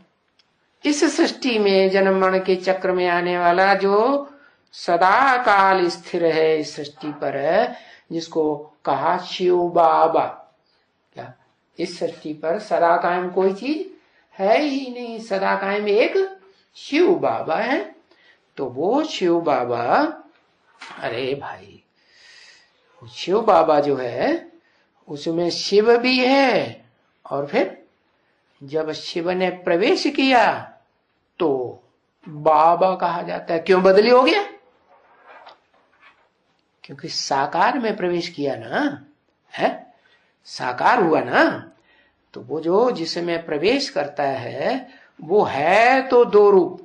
इस सृष्टि में जन्म मरण के चक्र में आने वाला जो सदा काल स्थिर है इस सृष्टि पर, जिसको कहा शिव बाबा। क्या, इस सृष्टि पर सदा कायम कोई चीज है ही नहीं, सदा कायम एक शिव बाबा है। तो वो शिव बाबा, अरे भाई, शिव बाबा जो है उसमें शिव भी है, और फिर जब शिव ने प्रवेश किया तो बाबा कहा जाता है। क्यों बदली हो गया, क्योंकि साकार में प्रवेश किया ना, है साकार हुआ ना। तो वो जो जिसमें प्रवेश करता है वो है तो दो रूप,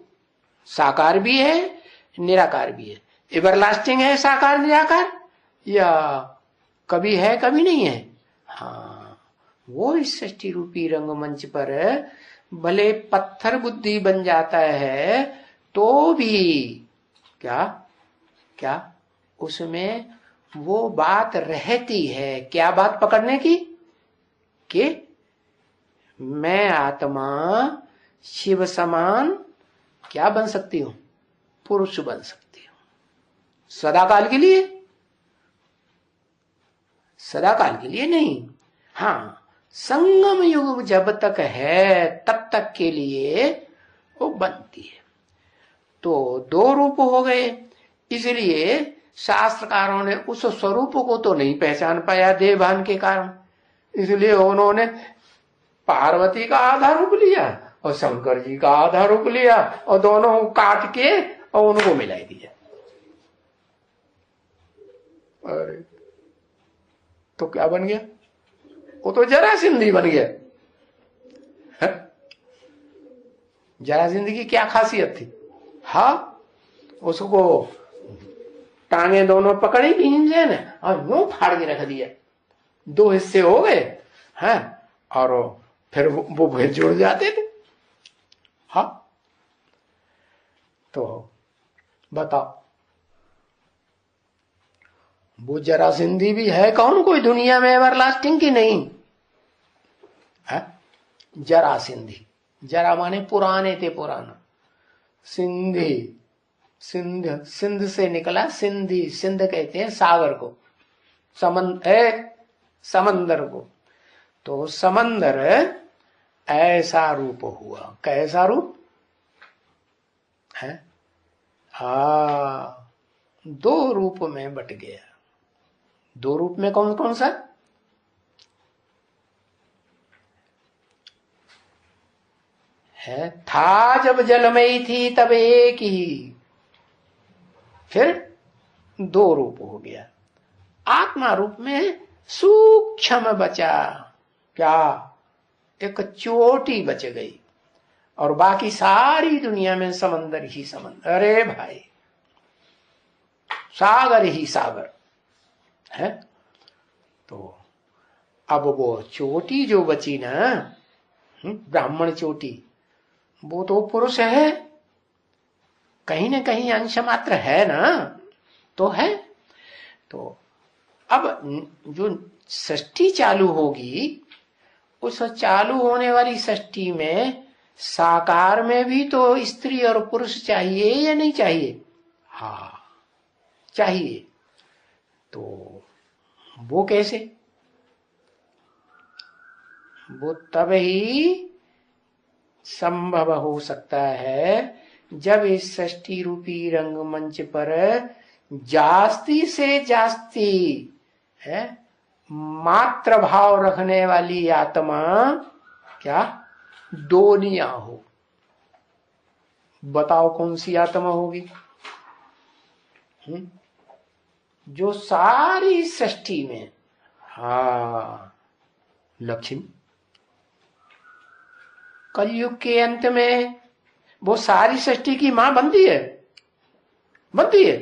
साकार भी है निराकार भी है। एवरलास्टिंग है साकार निराकार, या कभी है कभी नहीं है। हाँ, वो इस सृष्टि रूपी रंगमंच पर भले पत्थर बुद्धि बन जाता है तो भी क्या क्या उसमें वो बात रहती है। क्या बात पकड़ने की, कि मैं आत्मा शिव समान क्या बन सकती हूं, पुरुष बन सकती हूं, सदाकाल के लिए, सदाकाल के लिए नहीं। हाँ, संगम युग जब तक है तब तक के लिए वो बनती है। तो दो रूप हो गए, इसलिए शास्त्रकारों ने उस स्वरूप को तो नहीं पहचान पाया देवभान के कारण, इसलिए उन्होंने पार्वती का आधा रूप लिया और शंकर जी का आधा रूप लिया और दोनों काट के और उनको मिलाई दिया। अरे तो क्या बन गया? वो तो जरासिंधी बन गया। जरासिंधी की क्या खासियत थी? हाँ, उसको टांगे दोनों पकड़ी भीमसेन ने और यूं फाड़ के रख दिया, 2 हिस्से हो गए हैं, और फिर वो फिर जुड़ जाते थे। हाँ, तो बताओ, वो जरासिंधी भी है कौन कोई दुनिया में एवरलास्टिंग की? नहीं है। जरासिंधी, जरा माने पुराने थे, पुराना, सिंधी, सिंध, सिंध से निकला सिंधी, सिंध कहते हैं सागर को, समंदर को। तो समंदर ऐसा रूप हुआ, कैसा रूप है? 2 रूप में बट गया। 2 रूप में कौन कौन सा? है, था जब जलमयी थी तब एक ही, फिर 2 रूप हो गया। आत्मा रूप में सूक्ष्म बचा, क्या? एक चोटी बच गई, और बाकी सारी दुनिया में समंदर ही समंदर। अरे भाई, सागर ही सागर है। तो अब वो चोटी जो बची ना, ब्राह्मण चोटी, वो तो पुरुष है, कहीं ना कहीं अंश मात्र है ना, तो है। तो अब जो षष्ठी चालू होगी, उस चालू होने वाली षष्ठी में साकार में भी तो स्त्री और पुरुष चाहिए या नहीं चाहिए? हाँ, चाहिए। तो वो कैसे? वो तब ही संभव हो सकता है जब इस षष्ठी रूपी रंगमंच पर जास्ती से जास्ती है मात्र भाव रखने वाली आत्मा क्या दोनिया हो। बताओ कौन सी आत्मा होगी? जो सारी सृष्टि में, हाँ, लक्ष्मी, कलयुग के अंत में वो सारी सृष्टि की मां बनती है, बनती है।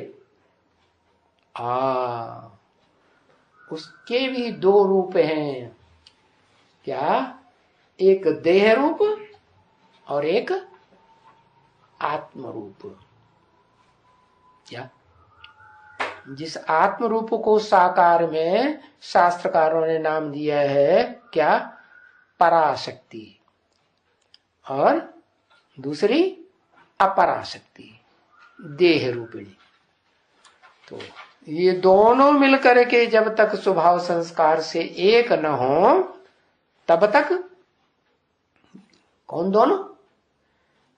उसके भी 2 रूप हैं, क्या? एक देह रूप और एक आत्म रूप। क्या? जिस आत्म रूप को साकार में शास्त्रकारों ने नाम दिया है क्या? पराशक्ति, और दूसरी अपराशक्ति, देह रूपिणी। तो ये दोनों मिलकर के जब तक स्वभाव संस्कार से एक न हो, तब तक कौन दोनों?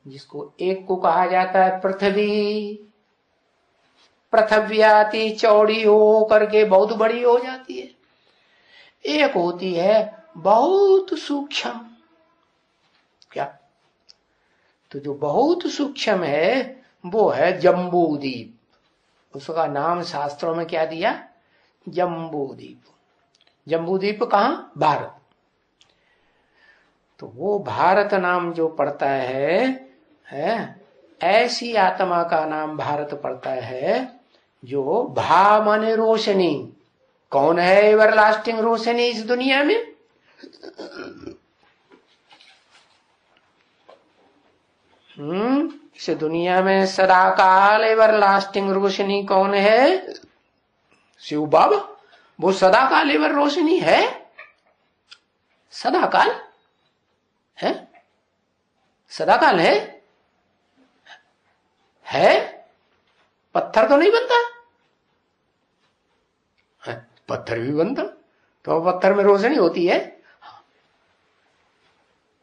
जिसको एक को कहा जाता है पृथ्वी, पृथ्व्याति चौड़ी हो करके बहुत बड़ी हो जाती है। एक होती है बहुत सूक्ष्म, क्या? तो जो बहुत सूक्ष्म है वो है जम्बूद्वीप। उसका नाम शास्त्रों में क्या दिया? जम्बूद्वीप। जम्बूद्वीप कहां? भारत। तो वो भारत नाम जो पड़ता है ऐसी आत्मा का नाम भारत पड़ता है जो भा माने रोशनी। कौन है एवरलास्टिंग रोशनी इस दुनिया में? इस दुनिया में सदाकाल एवरलास्टिंग रोशनी कौन है? शिव बाबा। वो सदाकाल एवर रोशनी है, सदाकाल है, सदाकाल है। पत्थर तो नहीं बनता है? पत्थर भी बनता, तो पत्थर में रोशनी होती है?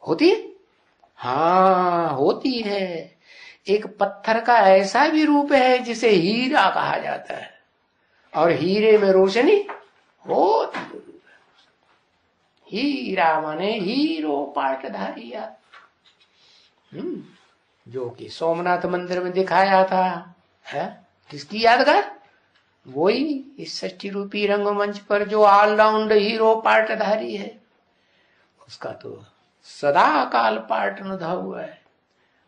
होती है, हाँ होती है। एक पत्थर का ऐसा भी रूप है जिसे हीरा कहा जाता है, और हीरे में रोशनी होती है। हीरा माने हीरो पाटधारिया, जो कि सोमनाथ मंदिर में दिखाया था, है किसकी यादगार? वही इस सृष्टि रूपी रंगमंच पर जो ऑलराउंड हीरो पार्टधारी है, उसका तो सदा काल पार्ट नधा हुआ है।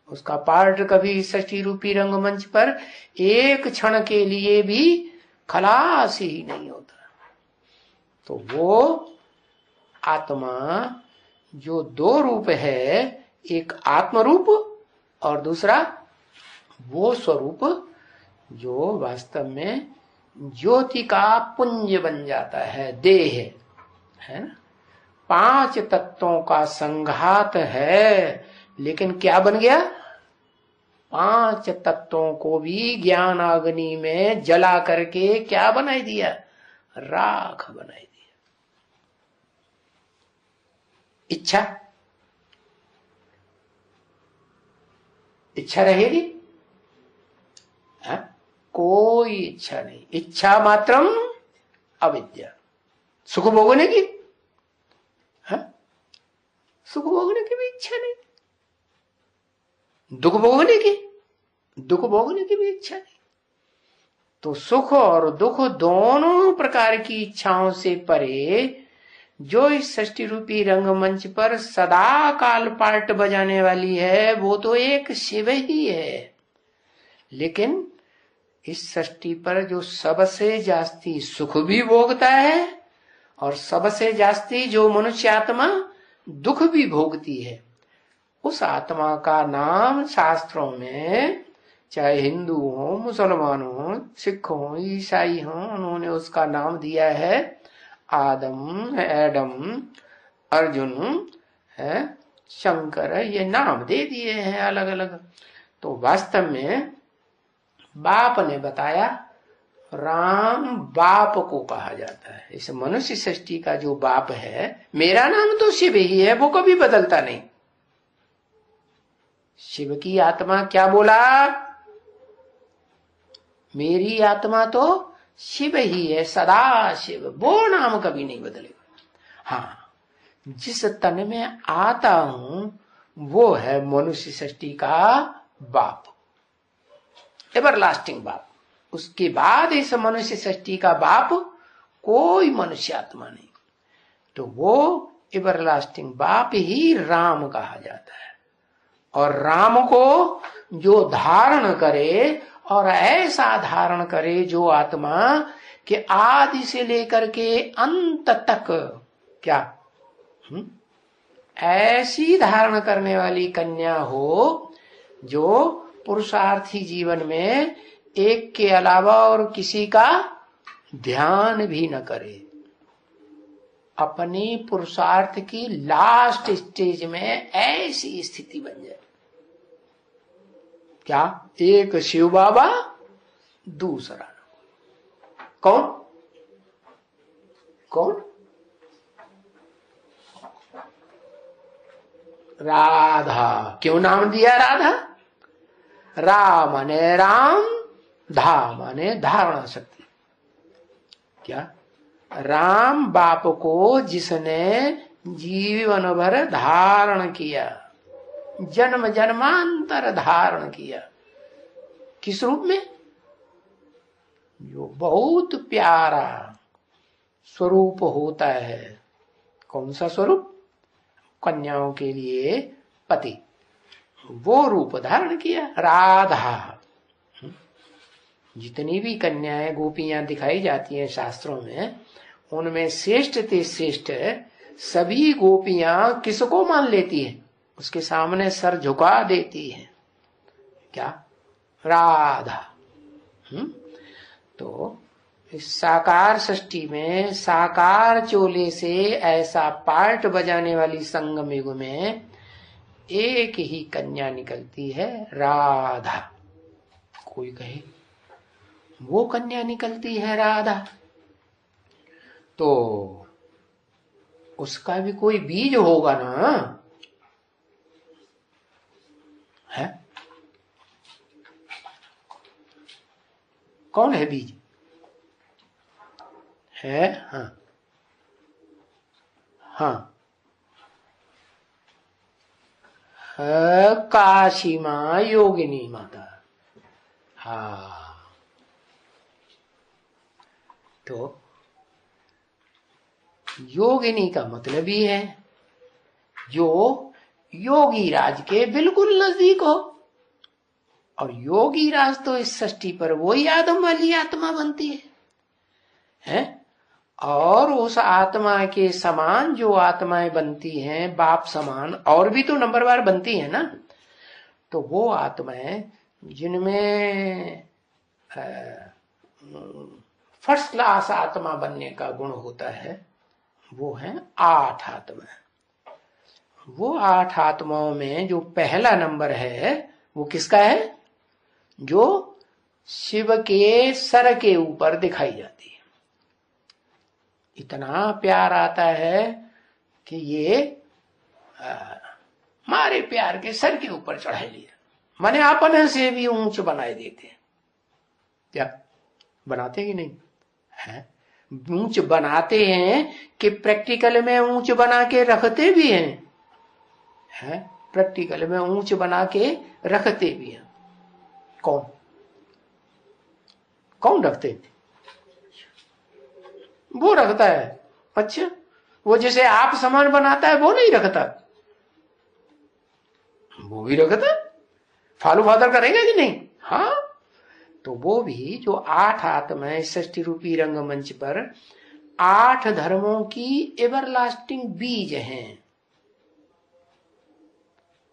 उसका पार्ट कभी इस सृष्टि रूपी रंगमंच पर एक क्षण के लिए भी खलास ही नहीं होता। तो वो आत्मा जो दो रूप है, एक आत्म रूप और दूसरा वो स्वरूप जो वास्तव में ज्योति का पुंज बन जाता है, देह है ना। 5 तत्वों का संघात है, लेकिन क्या बन गया? 5 तत्वों को भी ज्ञान अग्नि में जला करके क्या बनाई दिया? राख बनाई दिया। इच्छा रहेगी? कोई इच्छा नहीं। इच्छा मात्रम अविद्या। सुख भोगने की, सुख भोगने की भी इच्छा नहीं, दुख भोगने की भी इच्छा नहीं। तो सुख और दुख दोनों प्रकार की इच्छाओं से परे जो इस सृष्टि रूपी रंगमंच पर सदा काल पार्ट बजाने वाली है, वो तो एक शिव ही है। लेकिन इस सृष्टि पर जो सबसे जास्ती सुख भी भोगता है और सबसे जास्ती जो मनुष्य आत्मा दुख भी भोगती है, उस आत्मा का नाम शास्त्रों में, चाहे हिंदू हो, मुसलमान हो, सिख हो, ईसाई हो, उन्होंने उसका नाम दिया है आदम, एडम, अर्जुन है, शंकर, ये नाम दे दिए हैं अलग अलग। तो वास्तव में बाप ने बताया, राम बाप को कहा जाता है। इस मनुष्य सृष्टि का जो बाप है, मेरा नाम तो शिव ही है, वो कभी बदलता नहीं। शिव की आत्मा क्या बोला? मेरी आत्मा तो शिव ही है, सदा शिव, वो नाम कभी नहीं बदलेगा। हाँ, जिस तन में आता हूं वो है मनुष्य सृष्टि का बाप, एवरलास्टिंग बाप। उसके बाद इस मनुष्य सृष्टि का बाप कोई मनुष्य आत्मा नहीं। तो वो एवरलास्टिंग बाप ही राम कहा जाता है। और राम को जो धारण करे, और ऐसा धारण करे जो आत्मा कि आदि से लेकर के अंत तक क्या ऐसी धारण करने वाली कन्या हो जो पुरुषार्थी जीवन में एक के अलावा और किसी का ध्यान भी न करे, अपनी पुरुषार्थ की लास्ट स्टेज में ऐसी स्थिति बन जाए। क्या? एक शिव बाबा, दूसरा कौन? राधा। क्यों नाम दिया राधा? रा माने राम, धा माने धारणा शक्ति। क्या? राम बाप को जिसने जीवन भर धारण किया, जन्म जन्मांतर धारण किया, किस रूप में? जो बहुत प्यारा स्वरूप होता है। कौन सा स्वरूप? कन्याओं के लिए पति, वो रूप धारण किया राधा। जितनी भी कन्याएं गोपियां दिखाई जाती हैं शास्त्रों में, उनमें श्रेष्ठ ते श्रेष्ठ सभी गोपियां किसको मान लेती है? उसके सामने सर झुका देती है। क्या? राधा। तो इस साकार सृष्टि में साकार चोले से ऐसा पार्ट बजाने वाली संगम युग में एक ही कन्या निकलती है, राधा। कोई कहे वो कन्या निकलती है राधा, तो उसका भी कोई बीज होगा ना, है? कौन है बीज? है? हाँ हाँ, काशी माँ, योगिनी माता। हाँ, तो योगिनी का मतलब ही है जो योगी राज के बिल्कुल नजदीक हो। और योगी राज तो इस सृष्टि पर वही आदम वाली आत्मा बनती है? और उस आत्मा के समान जो आत्माएं बनती हैं बाप समान, और भी तो नंबरवार बनती है ना, तो वो आत्माएं जिनमें फर्स्ट क्लास आत्मा बनने का गुण होता है वो है 8 आत्मा। वो 8 आत्माओं में जो पहला नंबर है वो किसका है? जो शिव के सर के ऊपर दिखाई जाती है। इतना प्यार आता है कि ये हमारे प्यार के सर के ऊपर चढ़ा लिया, माने अपने से भी ऊंच बनाए देते हैं। क्या बनाते कि नहीं है? ऊंच बनाते हैं कि प्रैक्टिकल में ऊंच बना के रखते भी हैं? प्रैक्टिकल में ऊंच बना के रखते भी हैं। कौन कौन रखते? वो रखता है। अच्छा, वो जैसे आप सामान बनाता है वो नहीं रखता, वो भी रखता है। फालू फादर करेगा कि नहीं? हाँ, तो वो भी जो 8 आत्माएं सृष्टि रूपी रंगमंच पर 8 धर्मों की एवरलास्टिंग बीज हैं।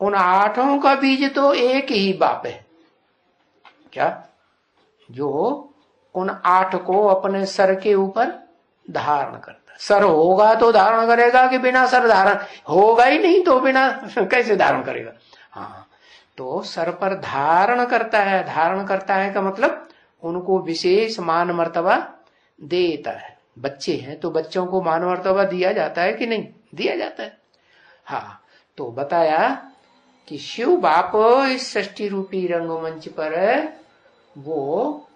उन 8 का बीज तो एक ही बाप है। क्या? जो उन 8 को अपने सर के ऊपर धारण करता। सर होगा तो धारण करेगा कि बिना सर धारण? होगा ही नहीं तो बिना कैसे धारण करेगा? हाँ, तो सर पर धारण करता है। धारण करता है का मतलब उनको विशेष मान मर्तबा देता है। बच्चे हैं तो बच्चों को मान मर्तबा दिया जाता है कि नहीं? दिया जाता है। हाँ, तो बताया कि शिव बाप इस सृष्टि रूपी रंगमंच पर वो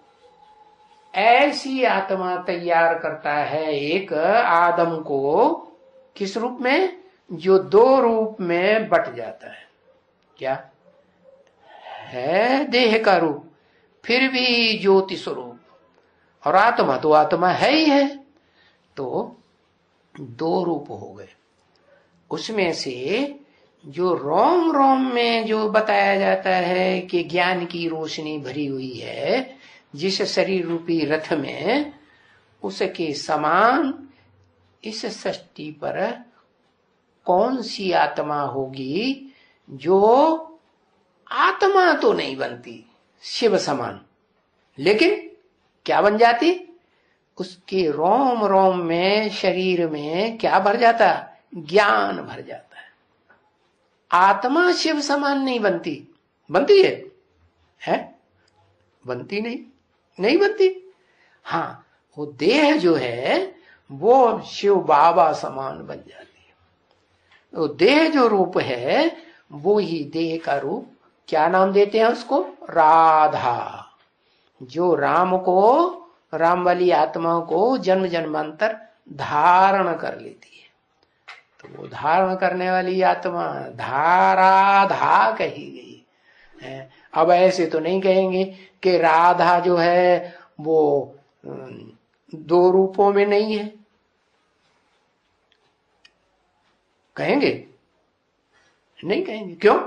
ऐसी आत्मा तैयार करता है एक आदम को, किस रूप में? जो 2 रूप में बट जाता है। क्या है? देह का रूप, फिर भी ज्योति स्वरूप, और आत्मा तो आत्मा है ही है। तो 2 रूप हो गए। उसमें से जो रोम रोम में जो बताया जाता है कि ज्ञान की रोशनी भरी हुई है जिस शरीर रूपी रथ में, उसके समान इस सृष्टि पर कौन सी आत्मा होगी जो आत्मा तो नहीं बनती शिव समान, लेकिन क्या बन जाती? उसके रोम रोम में शरीर में क्या भर जाता? ज्ञान भर जाता है। आत्मा शिव समान नहीं बनती। बनती है? बनती नहीं, नहीं बनती। हाँ, वो देह जो है वो शिव बाबा समान बन जाती है। वो देह जो रूप है वो ही देह का रूप, क्या नाम देते हैं उसको? राधा। जो राम को, राम वाली आत्मा को जन्म जन्मांतर धारण कर लेती है, तो वो धारण करने वाली आत्मा धाराधा कही गई है। अब ऐसे तो नहीं कहेंगे कि राधा जो है वो 2 रूपों में नहीं है, कहेंगे? नहीं कहेंगे। क्यों?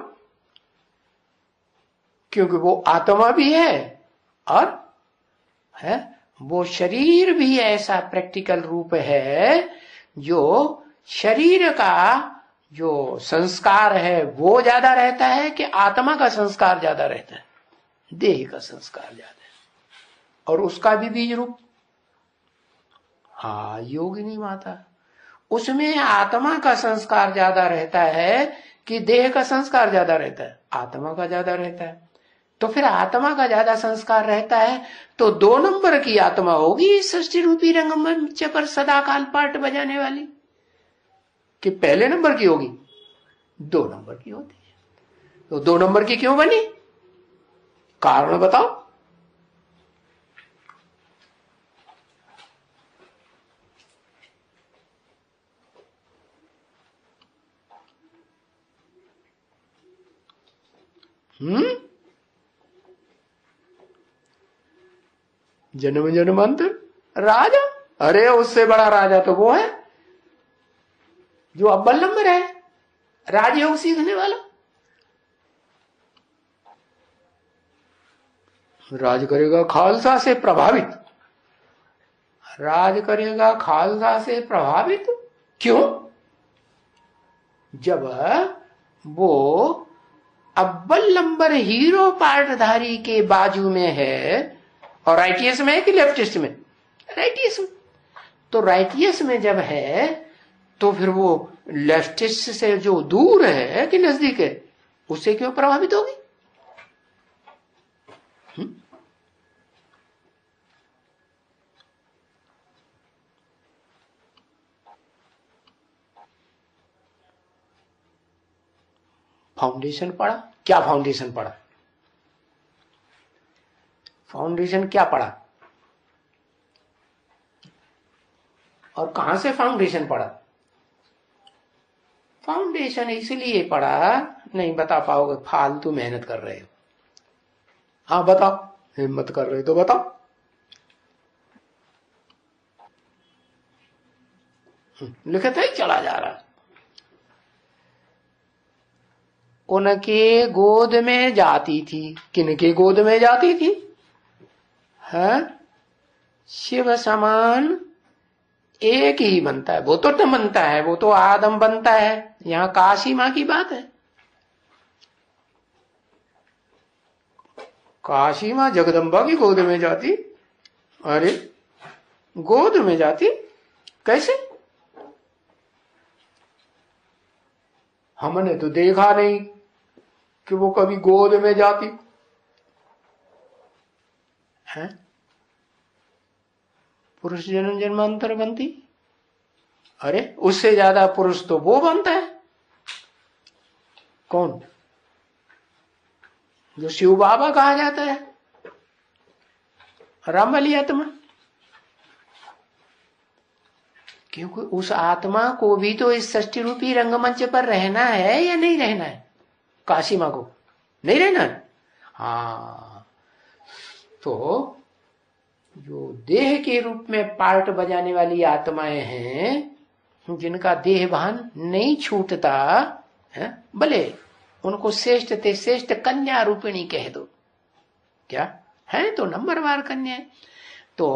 क्योंकि वो आत्मा भी है और है वो शरीर भी ऐसा प्रैक्टिकल रूप है जो शरीर का जो संस्कार है वो ज्यादा रहता है कि आत्मा का संस्कार ज्यादा रहता है? देह का संस्कार ज्यादा है। और उसका भी बीज रूप, हाँ, योगिनी माता, उसमें आत्मा का संस्कार ज्यादा रहता है कि देह का संस्कार ज्यादा रहता है? आत्मा का ज्यादा रहता है। तो फिर आत्मा का ज्यादा संस्कार रहता है तो 2 नंबर की आत्मा होगी इस सृष्टि रूपी रंगमंच पर सदा काल पाठ बजाने वाली, कि पहले नंबर की होगी? 2 नंबर की होती है। तो 2 नंबर की क्यों बनी? कारण बताओ। जन्म जन्मांतर राजा अरे उससे बड़ा राजा तो वो है जो अव्वल नंबर है, राजयोग सीखने वाला। राज करेगा खालसा से प्रभावित, राज करेगा खालसा से प्रभावित। क्यों? जब वो अव्वल नंबर हीरो पार्टधारी के बाजू में है, और राइटियस में है कि लेफ्टिस्ट में? राइटियस में। तो राइटियस में जब है तो फिर वो लेफ्टिस्ट से जो दूर है कि नजदीक है, उससे क्यों प्रभावित होगी? फाउंडेशन पढ़ा? क्या फाउंडेशन पढ़ा? फाउंडेशन क्या पढ़ा और कहां से फाउंडेशन पढ़ा? फाउंडेशन इसलिए पढ़ा, नहीं बता पाओगे, फालतू मेहनत कर रहे हो। हाँ बताओ, हिम्मत कर रहे हो तो बताओ। लिखता ही चला जा रहा। उनके गोद में जाती थी। किनके गोद में जाती थी? है शिव समान एक ही बनता है। वो तो न बनता है, वो तो आदम बनता है। यहां काशी मां की बात है। काशी मां जगदम्बा की गोद में जाती? अरे गोद में जाती कैसे? हमने तो देखा नहीं कि वो कभी गोद में जाती है। पुरुष जन्म जन्मांतर बनती? अरे उससे ज्यादा पुरुष तो वो बनता है। कौन? जो शिव बाबा कहा जाता है, रामबली आत्मा। क्योंकि उस आत्मा को भी तो इस सृष्टि रूपी रंगमंच पर रहना है या नहीं रहना है? काशी मां को नहीं रहना है। हाँ, तो जो देह के रूप में पार्ट बजाने वाली आत्माएं हैं, जिनका देह भान नहीं छूटता है, भले उनको श्रेष्ठ ते श्रेष्ठ कन्या रूपिणी कह दो, क्या है तो नंबरवार कन्या। तो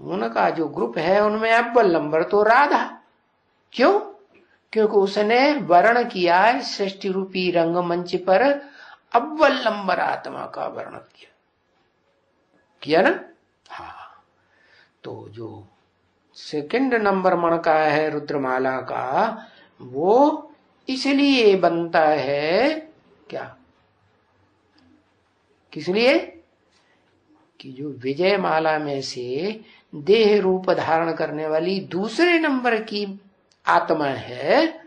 उनका जो ग्रुप है उनमें अव्वल नंबर तो राधा। क्यों? क्योंकि उसने वर्ण किया है सृष्टि रूपी रंगमंच पर, अव्वल नंबर आत्मा का वर्ण किया ना। हाँ, तो जो सेकंड नंबर मन का है रुद्रमाला का, वो इसलिए बनता है क्या? किस लिए? कि जो विजय माला में से देह रूप धारण करने वाली दूसरे नंबर की आत्मा है,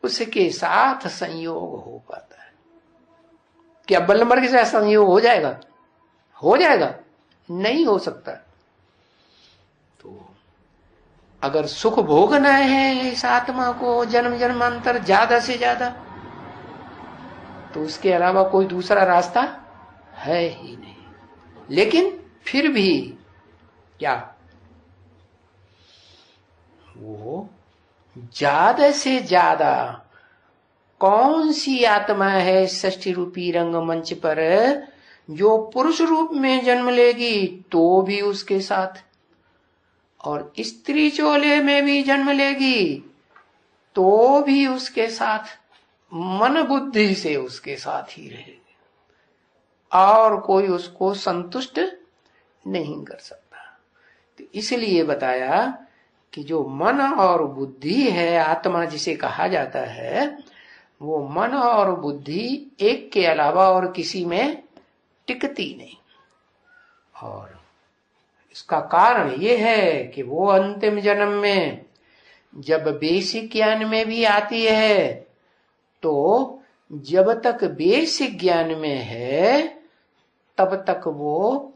उसके साथ संयोग हो पाता है। क्या अव्वल नंबर के साथ संयोग हो जाएगा? हो जाएगा? नहीं हो सकता। तो अगर सुख भोगना है इस आत्मा को जन्म जन्मांतर ज्यादा से ज्यादा, तो उसके अलावा कोई दूसरा रास्ता है ही नहीं। लेकिन फिर भी क्या वो ज्यादा से ज्यादा कौन सी आत्मा है षष्ठी रूपी रंगमंच पर जो पुरुष रूप में जन्म लेगी तो भी उसके साथ, और स्त्री चोले में भी जन्म लेगी तो भी उसके साथ, मन बुद्धि से उसके साथ ही रहेगी, और कोई उसको संतुष्ट नहीं कर सकता। तो इसलिए बताया कि जो मन और बुद्धि है, आत्मा जिसे कहा जाता है, वो मन और बुद्धि एक के अलावा और किसी में टिकती नहीं। और इसका कारण ये है कि वो अंतिम जन्म में जब बेसिक ज्ञान में भी आती है, तो जब तक बेसिक ज्ञान में है तब तक वो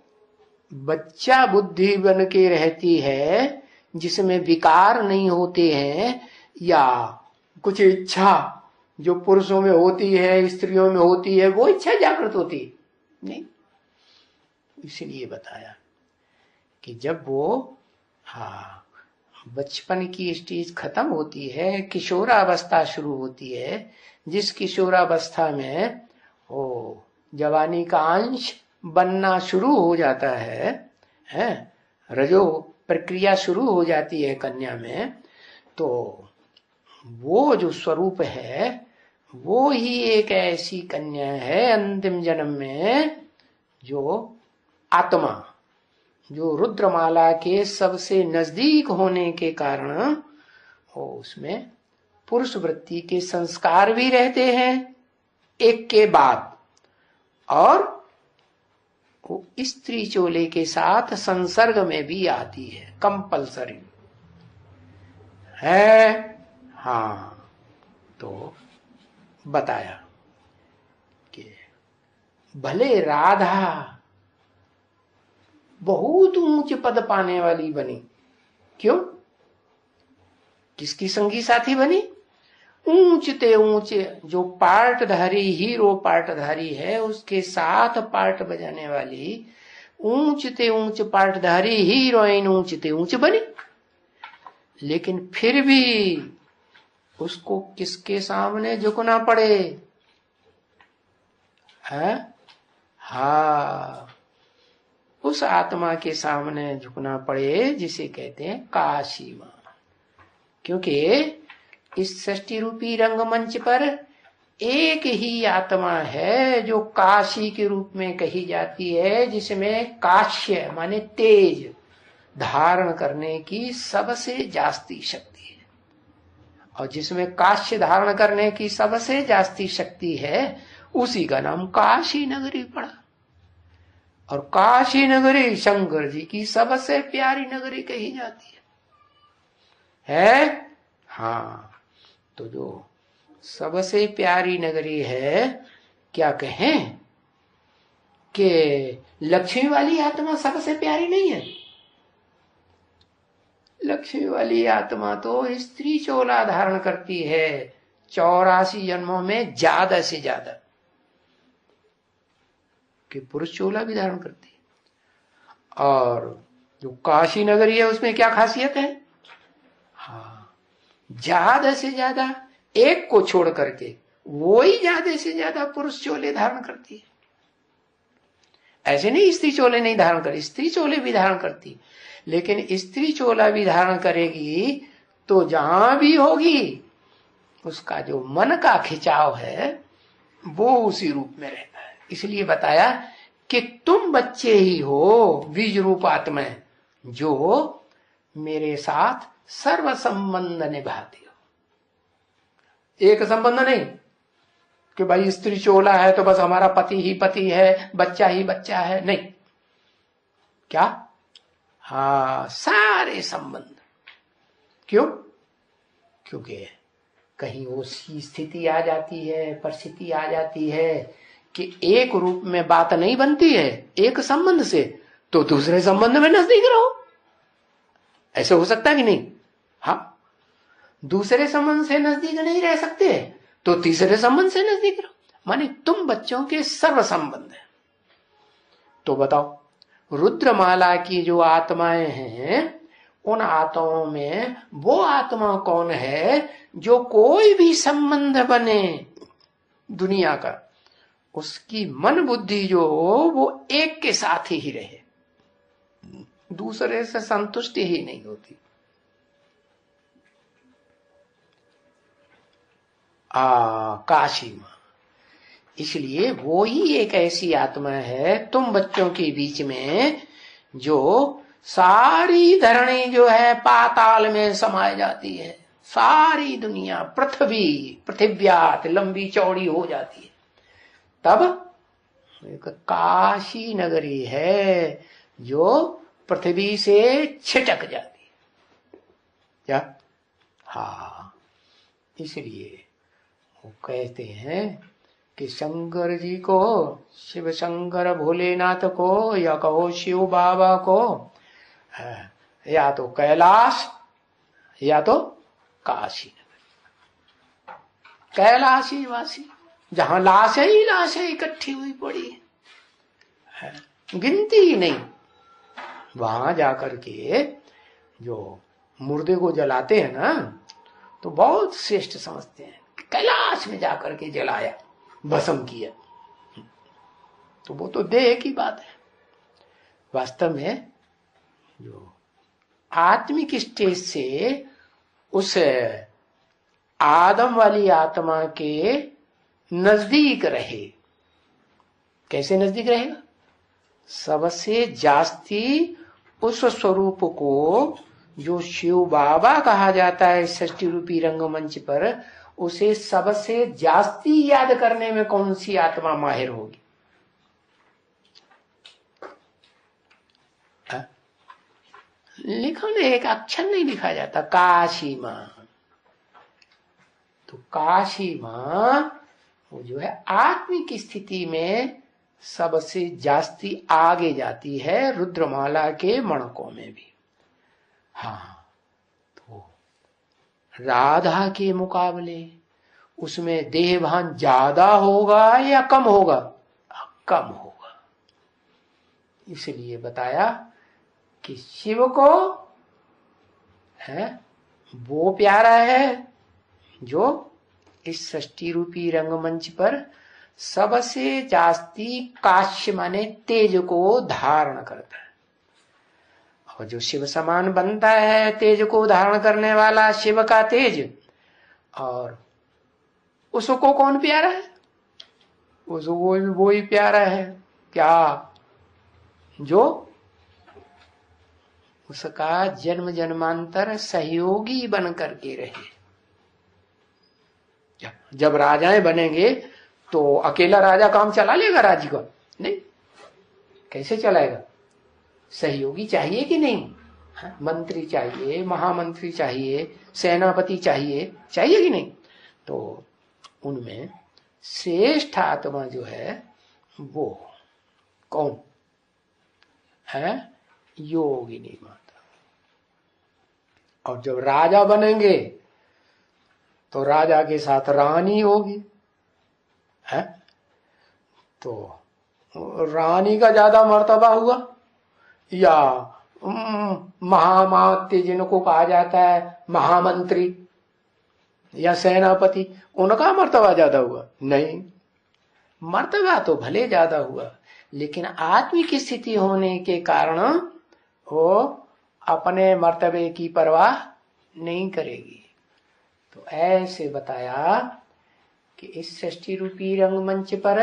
बच्चा बुद्धि बन के रहती है, जिसमें विकार नहीं होते हैं, या कुछ इच्छा जो पुरुषों में होती है स्त्रियों में होती है वो इच्छा जागृत होती नहीं। इसलिए बताया कि जब वो हाँ, बचपन की स्टेज खत्म होती है, किशोरावस्था शुरू होती है। जिस किशोरावस्था में वो जवानी का अंश बनना शुरू हो जाता है, रजो प्रक्रिया शुरू हो जाती है कन्या में, तो वो जो स्वरूप है वो ही एक ऐसी कन्या है अंतिम जन्म में, जो आत्मा, जो रुद्रमाला के सबसे नजदीक होने के कारण वो उसमें पुरुष वृत्ति के संस्कार भी रहते हैं एक के बाद, और वो स्त्री चोले के साथ संसर्ग में भी आती है, कंपलसरी है। हाँ, तो बताया कि भले राधा बहुत ऊंच पद पाने वाली बनी, क्यों? किसकी संगी साथी बनी? ऊंचते ऊंचे जो पार्टधारी, हीरो पार्टधारी है, उसके साथ पार्ट बजाने वाली ऊंचते ऊंच पार्टधारी हीरोइन ऊंचते ऊंच बनी। लेकिन फिर भी उसको किसके सामने झुकना पड़े? है? हाँ, उस आत्मा के सामने झुकना पड़े जिसे कहते हैं काशी मां। क्योंकि इस सृष्टि रूपी रंगमंच पर एक ही आत्मा है जो काशी के रूप में कही जाती है, जिसमें काश्य माने तेज धारण करने की सबसे जास्ती शक्ति है, और जिसमें काश्य धारण करने की सबसे जास्ती शक्ति है उसी का नाम काशी नगरी पड़ा। और काशी नगरी शंकर जी की सबसे प्यारी नगरी कही जाती है। हाँ, तो जो सबसे प्यारी नगरी है, क्या कहें कि लक्ष्मी वाली आत्मा सबसे प्यारी नहीं है? लक्ष्मी वाली आत्मा तो स्त्री चोला धारण करती है 84 जन्मों में ज्यादा से ज्यादा, कि पुरुष चोला भी धारण करती है। और जो काशी नगरी है उसमें क्या खासियत है? हाँ, ज्यादा से ज्यादा एक को छोड़ करके वो ही ज्यादा से ज्यादा पुरुष चोले धारण करती है। ऐसे नहीं स्त्री चोले नहीं धारण करती, स्त्री चोले भी धारण करती, लेकिन स्त्री चोला भी धारण करेगी तो जहां भी होगी उसका जो मन का खिंचाव है वो उसी रूप में रहता है। इसलिए बताया कि तुम बच्चे ही हो बीज रूप आत्मा जो मेरे साथ सर्व संबंध निभाते हो। एक संबंध नहीं कि भाई स्त्री चोला है तो बस हमारा पति ही पति है, बच्चा ही बच्चा है, नहीं। क्या? हाँ, सारे संबंध। क्यों? क्योंकि कहीं वो सी स्थिति आ जाती है, परिस्थिति आ जाती है कि एक रूप में बात नहीं बनती है एक संबंध से, तो दूसरे संबंध में नजदीक रहो। ऐसे हो सकता है कि नहीं? हाँ, दूसरे संबंध से नजदीक नहीं रह सकते तो तीसरे संबंध से नजदीक रहो। माने तुम बच्चों के सर्व संबंध है। तो बताओ, रुद्रमाला की जो आत्माएं हैं उन आत्माओं में वो आत्मा कौन है जो कोई भी संबंध बने दुनिया का, उसकी मन बुद्धि जो हो वो एक के साथ ही रहे, दूसरे से संतुष्टि ही नहीं होती। काशी मां, इसलिए वो ही एक ऐसी आत्मा है तुम बच्चों के बीच में जो सारी धरणी जो है पाताल में समाई जाती है, सारी दुनिया पृथिव्यात लंबी चौड़ी हो जाती है, तब एक काशी नगरी है जो पृथ्वी से छिटक जाती है। क्या? हाँ, इसलिए वो कहते हैं कि शंकर जी को, शिव शंकर भोलेनाथ को, या कहो शिव बाबा को, या तो कैलाश या तो काशी नगरी, कैलाशी वासी, जहां लाशें ही लाशें इकट्ठी हुई पड़ी है, गिनती ही नहीं, वहां जाकर के जो मुर्दे को जलाते हैं ना तो बहुत श्रेष्ठ समझते हैं, कैलाश में जाकर के जलाया, भस्म किया, तो वो तो देह की बात है। वास्तव में जो आत्मिक स्टेज से उस आदम वाली आत्मा के नजदीक रहे। कैसे नजदीक रहेगा? सबसे जास्ती उस स्वरूप को जो शिव बाबा कहा जाता है षष्ठी रूपी रंगमंच पर, उसे सबसे जास्ती याद करने में कौन सी आत्मा माहिर होगी? लिखो ना, एक अक्षर नहीं लिखा जाता, काशी मां। तो काशी मां वो जो है आत्मिक स्थिति में सबसे जास्ती आगे जाती है, रुद्रमाला के मणकों में भी। हाँ, तो राधा के मुकाबले उसमें देहभान ज्यादा होगा या कम होगा? कम होगा। इसलिए बताया कि शिव को है वो प्यारा है जो इस षष्ठी रूपी रंगमंच पर सबसे जास्ती काश्य माने तेज को धारण करता है। और जो शिव समान बनता है तेज को धारण करने वाला, शिव का तेज, और उसको कौन प्यारा है? उसको वो ही प्यारा है क्या? जो उसका जन्म जन्मांतर सहयोगी बन करके रहे। जब राजाएं बनेंगे तो अकेला राजा काम चला लेगा राज्य का? नहीं। कैसे चलाएगा? सहयोगी चाहिए कि नहीं? मंत्री चाहिए, महामंत्री चाहिए, सेनापति चाहिए, चाहिए कि नहीं? तो उनमें श्रेष्ठ आत्मा जो है वो कौन है? योगिनी माता। और जब राजा बनेंगे तो राजा के साथ रानी होगी, है? तो रानी का ज्यादा मर्तबा हुआ या महामात्य जिनको कहा जाता है महामंत्री या सेनापति, उनका मर्तबा ज्यादा हुआ? नहीं। मर्तबा तो भले ज्यादा हुआ, लेकिन आत्मिक स्थिति होने के कारण वो अपने मर्तबे की परवाह नहीं करेगी। तो ऐसे बताया कि इस षष्ठी रूपी रंगमंच पर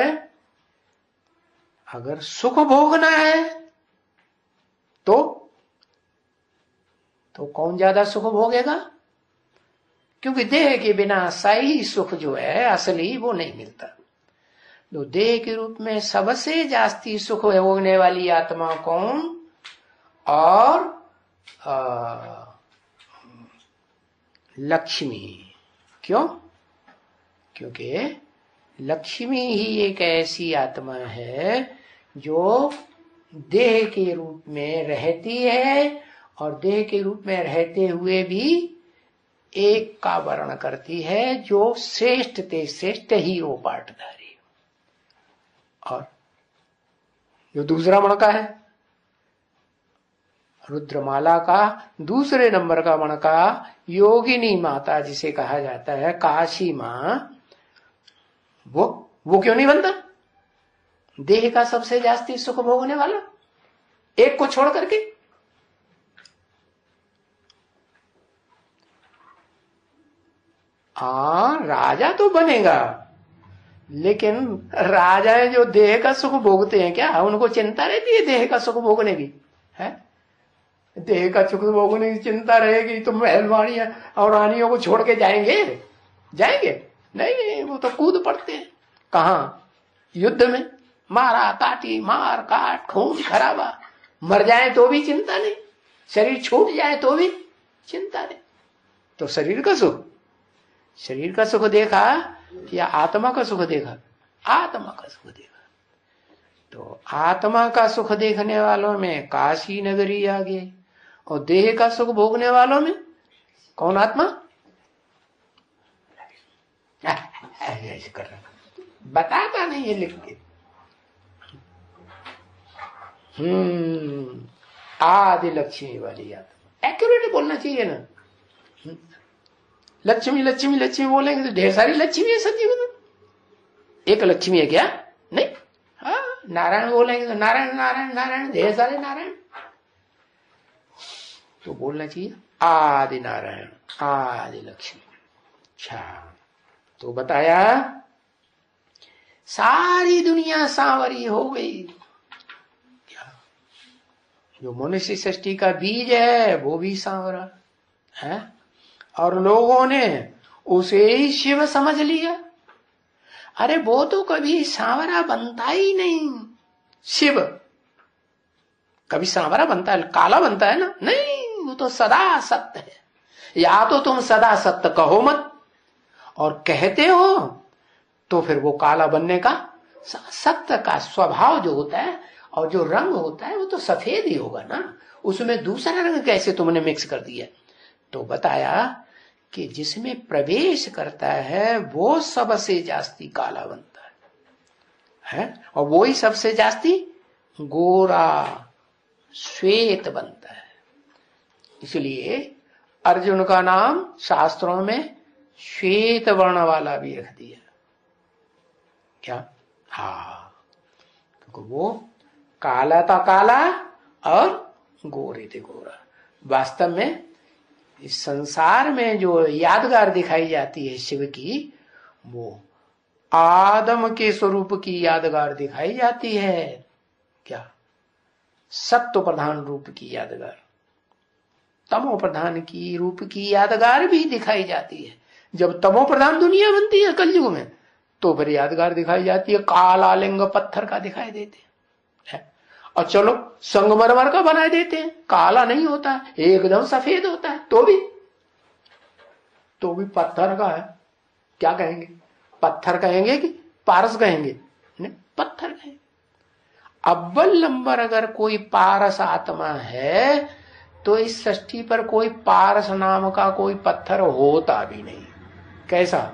अगर सुख भोगना है तो कौन ज्यादा सुख भोगेगा? क्योंकि देह के बिना सही सुख जो है असली वो नहीं मिलता। तो देह के रूप में सबसे जास्ती सुख भोगने वाली आत्मा कौन? और लक्ष्मी। क्यों? क्योंकि लक्ष्मी ही एक ऐसी आत्मा है जो देह के रूप में रहती है और देह के रूप में रहते हुए भी एक का वर्ण करती है, जो श्रेष्ठ ते श्रेष्ठ हीरो पाटधारी। और जो दूसरा मणका है रुद्रमाला का दूसरे नंबर का मणका योगिनी माता जिसे कहा जाता है काशी मां, वो क्यों नहीं बनता? देह का सबसे जास्ती सुख भोगने वाला, एक को छोड़ करके। राजा तो बनेगा, लेकिन राजाएं जो देह का सुख भोगते हैं, क्या उनको चिंता रहती है देह का सुख भोगने की? है देह का सुख भोगने की चिंता रहेगी तो महलवानियां और रानियों को छोड़ के जाएंगे? नहीं, वो तो कूद पड़ते हैं। कहाँ? युद्ध में मारा काटी, मार काट, खून खराबा, मर जाए तो भी चिंता नहीं, शरीर छूट जाए तो भी चिंता नहीं। तो शरीर का सुख देखा या आत्मा का सुख देखा? आत्मा का सुख देखा। तो आत्मा का सुख देखने वालों में काशी नगरी आगे, और देह का सुख भोगने वालों में कौन आत्मा? ऐसे कर रहा, बताता नहीं है लिख के। आदि लक्ष्मी वाली आत्मा एक्यूरेट बोलना चाहिए ना। लक्ष्मी लक्ष्मी लक्ष्मी बोलेंगे तो ढेर सारी लक्ष्मी है सत्युग में, एक लक्ष्मी है क्या? नहीं। हाँ, नारायण बोलेंगे तो नारायण नारायण नारायण, ढेर सारे नारायण। तो बोलना चाहिए आदि नारायण आदि लक्ष्मी। अच्छा, तो बताया सारी दुनिया सांवरी हो गई। क्या? जो मनुष्य सृष्टि का बीज है वो भी सांवरा है, और लोगों ने उसे ही शिव समझ लिया। अरे वो तो कभी सांवरा बनता ही नहीं। शिव कभी सांवरा बनता है? काला बनता है ना? नहीं, वो तो सदा सत्य है। या तो तुम सदा सत्य कहो मत, और कहते हो तो फिर वो काला बनने का, सत्य का स्वभाव जो होता है और जो रंग होता है वो तो सफेद ही होगा ना, उसमें दूसरा रंग कैसे तुमने मिक्स कर दिया? तो बताया कि जिसमें प्रवेश करता है वो सबसे जास्ती काला बनता है, और वो ही सबसे जास्ती गोरा श्वेत बनता है। इसलिए अर्जुन का नाम शास्त्रों में श्वेत वर्ण वाला भी रख दिया। क्या? हाँ, क्योंकि वो काला था काला और गोरे थे गोरा। वास्तव में इस संसार में जो यादगार दिखाई जाती है शिव की, वो आदम के स्वरूप की यादगार दिखाई जाती है। क्या? सत्व प्रधान रूप की यादगार, तमो प्रधान की रूप की यादगार भी दिखाई जाती है। जब तमो प्रधान दुनिया बनती है कलयुग में, तो फिर यादगार दिखाई जाती है काला लिंग पत्थर का दिखाई देते हैं। और चलो संगमरमर का बना देते हैं, काला नहीं होता है, एकदम सफेद होता है, तो भी पत्थर का है। क्या कहेंगे? पत्थर कहेंगे कि पारस कहेंगे? नहीं, पत्थर कहेंगे। अव्वल नंबर अगर कोई पारस आत्मा है तो इस सृष्टि पर कोई पारस नाम का कोई पत्थर होता भी नहीं। कैसा?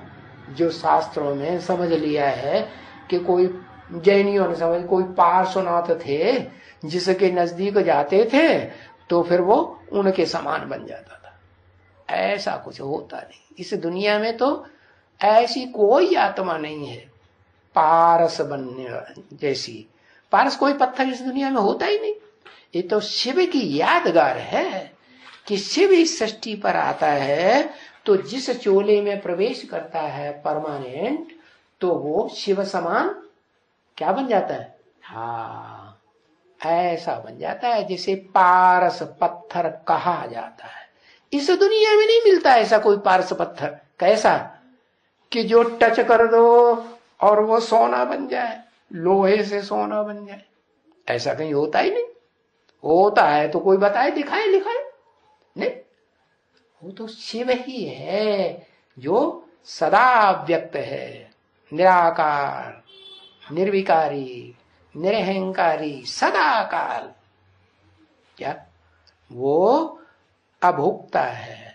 जो शास्त्रों में समझ लिया है कि कोई जैनियों ने समझ, कोई पार्श्वनाथ थे जिसके नजदीक जाते थे तो फिर वो उनके समान बन जाता था। ऐसा कुछ होता नहीं इस दुनिया में। तो ऐसी कोई आत्मा नहीं है पारस बनने जैसी। पारस कोई पत्थर इस दुनिया में होता ही नहीं। ये तो शिव की यादगार है कि शिव इस सृष्टि पर आता है तो जिस चोले में प्रवेश करता है परमानेंट, तो वो शिव समान क्या बन जाता है? हाँ, ऐसा बन जाता है जिसे पारस पत्थर कहा जाता है। इस दुनिया में नहीं मिलता ऐसा कोई पारस पत्थर। कैसा? कि जो टच कर दो और वो सोना बन जाए, लोहे से सोना बन जाए। ऐसा कहीं होता ही नहीं। होता है तो कोई बताए, दिखाए, लिखाए? नहीं, वो तो शिव ही है जो सदा व्यक्त है, निराकार, निर्विकारी, निरहंकारी, सदाकाल। क्या? वो अभोक्ता है,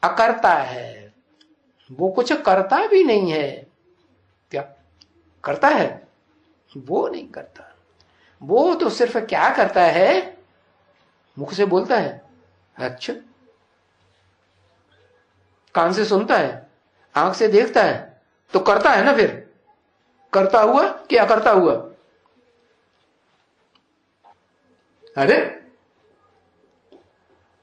अकर्ता है, वो कुछ करता भी नहीं है। क्या करता है? वो नहीं करता। वो तो सिर्फ क्या करता है? मुख से बोलता है, अच्छा, कान से सुनता है, आंख से देखता है, तो करता है ना। फिर करता हुआ कि अकर्ता हुआ? अरे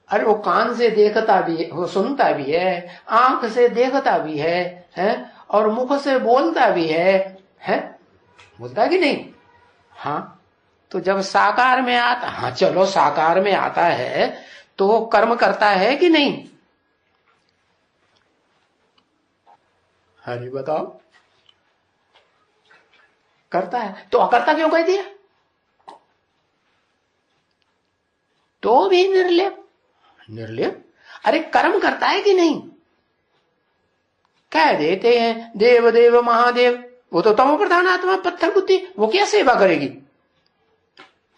अरे वो कान से देखता भी है, वो सुनता भी है, आंख से देखता भी है, और मुख से बोलता भी है? बोलता है कि नहीं? हाँ, तो जब साकार में आता, हाँ चलो साकार में आता है तो कर्म करता है कि नहीं? अरे बताओ, करता है। तो अकर्ता क्यों कह दिया? तो भी निर्लेप। निर्लेप? अरे कर्म करता है कि नहीं? कह देते हैं देव देव महादेव, वो तो तमो प्रधान आत्मा पत्थर बुद्धि, वो क्या सेवा करेगी?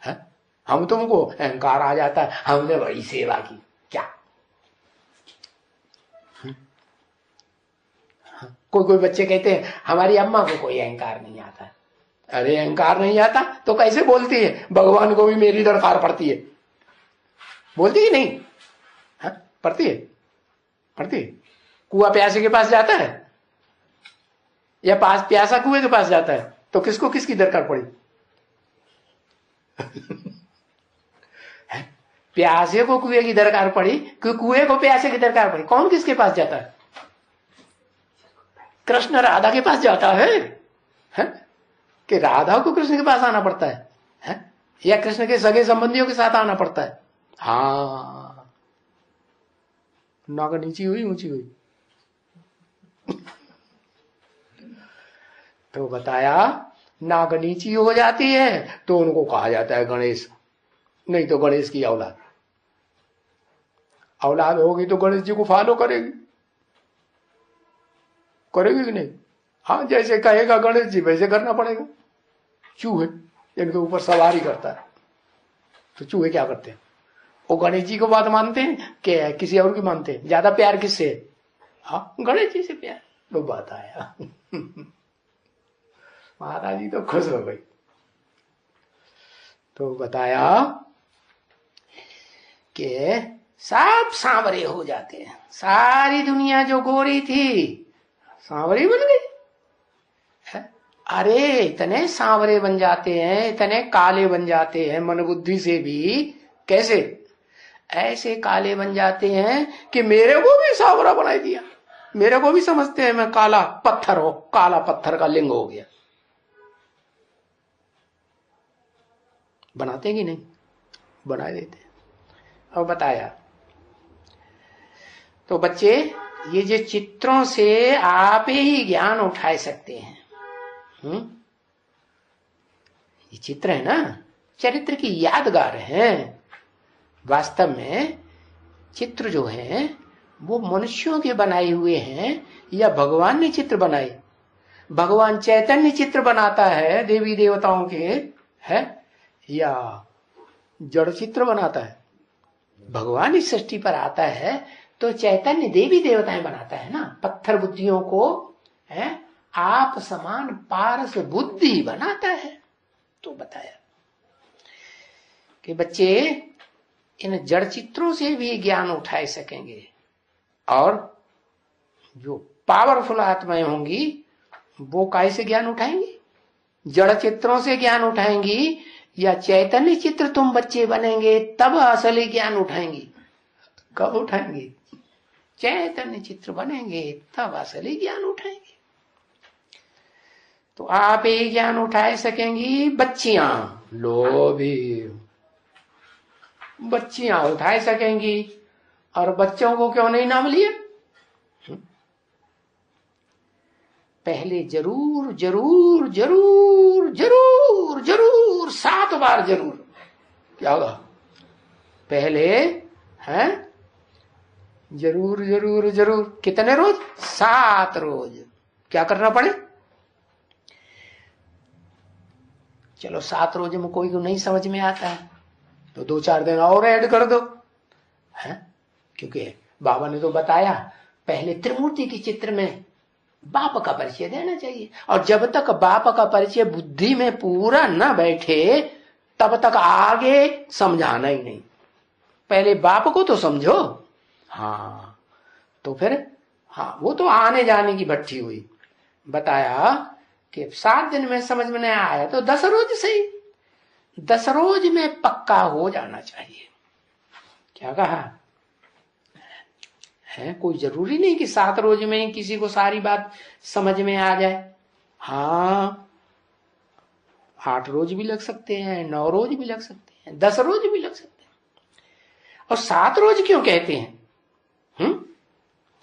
है? हम तुमको अहंकार आ जाता है, हमने बड़ी सेवा की। क्या? कोई बच्चे कहते हैं हमारी अम्मा को कोई अहंकार नहीं आता। अरे अहंकार नहीं आता तो कैसे बोलती है भगवान को भी मेरी दरकार पड़ती है? बोलती ही नहीं। पड़ती है? पड़ती है? कुआं प्यासे के पास जाता है या प्यासा कुएं के पास जाता है? तो किसको किसकी दरकार पड़ी? प्यासे को कुएं की दरकार पड़ी कि कुएं को प्यासे की दरकार पड़ी? कौन किसके पास जाता है? कृष्ण राधा के पास जाता है, कि राधा को कृष्ण के पास आना पड़ता है? या कृष्ण के सगे संबंधियों के साथ आना पड़ता है? हाँ, नाक नीची हुई ऊंची हुई। तो बताया नाक नीची हो जाती है तो उनको कहा जाता है गणेश, नहीं तो गणेश की औलाद। औलाद होगी तो गणेश जी को फॉलो करेगी, करेगी कि नहीं? हाँ, जैसे कहेगा गणेश जी वैसे करना पड़ेगा। चूहे इनके ऊपर सवारी करता है तो चूहे क्या करते हैं? वो गणेश जी को बात मानते हैं कि किसी और की मानते हैं? ज्यादा प्यार किससे है? हाँ, गणेश जी से प्यार। तो बात आया महाराज जी तो खुश हो गई। तो बताया कि सब सांवरे हो जाते हैं, सारी दुनिया जो गोरी थी सांवरी बन गई। अरे इतने सांवरे बन जाते हैं, इतने काले बन जाते हैं मन बुद्धि से भी। कैसे? ऐसे काले बन जाते हैं कि मेरे को भी सांवरा बना दिया। मेरे को भी समझते हैं मैं काला पत्थर हो, काला पत्थर का लिंग हो गया। बनाते कि नहीं? बना देते। अब बताया तो बच्चे, ये जो चित्रों से आप ही ज्ञान उठा सकते हैं। ये चित्र है ना, चरित्र की यादगार है। वास्तव में चित्र जो है वो मनुष्यों के बनाए हुए हैं या भगवान ने चित्र बनाए? भगवान चैतन्य चित्र बनाता है देवी देवताओं के, है या जड़ चित्र बनाता है? भगवान इस सृष्टि पर आता है तो चैतन्य देवी देवताएं बनाता है ना। पत्थर बुद्धियों को है आप समान पारस बुद्धि बनाता है। तो बताया कि बच्चे इन जड़ चित्रों से भी ज्ञान उठा सकेंगे, और जो पावरफुल आत्माएं होंगी वो कैसे ज्ञान उठाएंगी? जड़ चित्रों से ज्ञान उठाएंगी या चैतन्य चित्र तुम बच्चे बनेंगे तब असली ज्ञान उठाएंगी? कब उठाएंगे? चैतन्य चित्र बनेंगे तब असली ज्ञान उठाएंगे। तो आप ये ज्ञान उठा सकेंगी बच्चियां, लोभी बच्चियां उठा सकेंगी। और बच्चों को क्यों नहीं नाम लिया? पहले जरूर जरूर जरूर जरूर जरूर 7 बार जरूर। क्या होगा? पहले है जरूर जरूर जरूर कितने रोज? 7 रोज। क्या करना पड़े? चलो 7 रोज में कोई को नहीं समझ में आता है तो 2-4 दिन और ऐड कर दो, है? क्योंकि बाबा ने तो बताया पहले त्रिमूर्ति के चित्र में बाप का परिचय देना चाहिए, और जब तक बाप का परिचय बुद्धि में पूरा न बैठे तब तक आगे समझाना ही नहीं। पहले बाप को तो समझो। हाँ, तो फिर हाँ वो तो आने जाने की भट्टी हुई। बताया कि 7 दिन में समझ में नहीं आया तो 10 रोज से ही, 10 रोज में पक्का हो जाना चाहिए। क्या कहा है? कोई जरूरी नहीं कि 7 रोज में किसी को सारी बात समझ में आ जाए। हाँ, 8 रोज भी लग सकते हैं, 9 रोज भी लग सकते हैं, 10 रोज भी लग सकते हैं। और 7 रोज क्यों कहते हैं?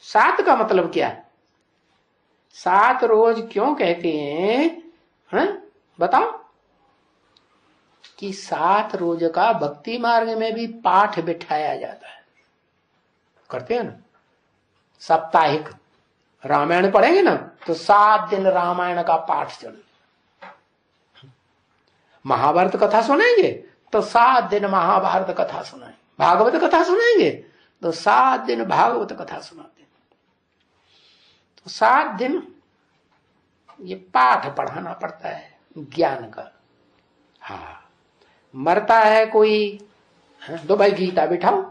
7 का मतलब क्या है? 7 रोज क्यों कहते हैं? बताओ। कि 7 रोज का भक्ति मार्ग में भी पाठ बिठाया जाता है। करते हैं ना, साप्ताहिक रामायण पढ़ेंगे ना तो 7 दिन रामायण का पाठ चले। महाभारत कथा सुनेंगे तो 7 दिन महाभारत कथा सुनाएंगे। भागवत कथा सुनेंगे तो 7 दिन भागवत कथा सुनाते हैं। तो 7 दिन ये पाठ पढ़ाना पड़ता है ज्ञान का। हाँ, मरता है कोई तो भाई गीता बिठाओ,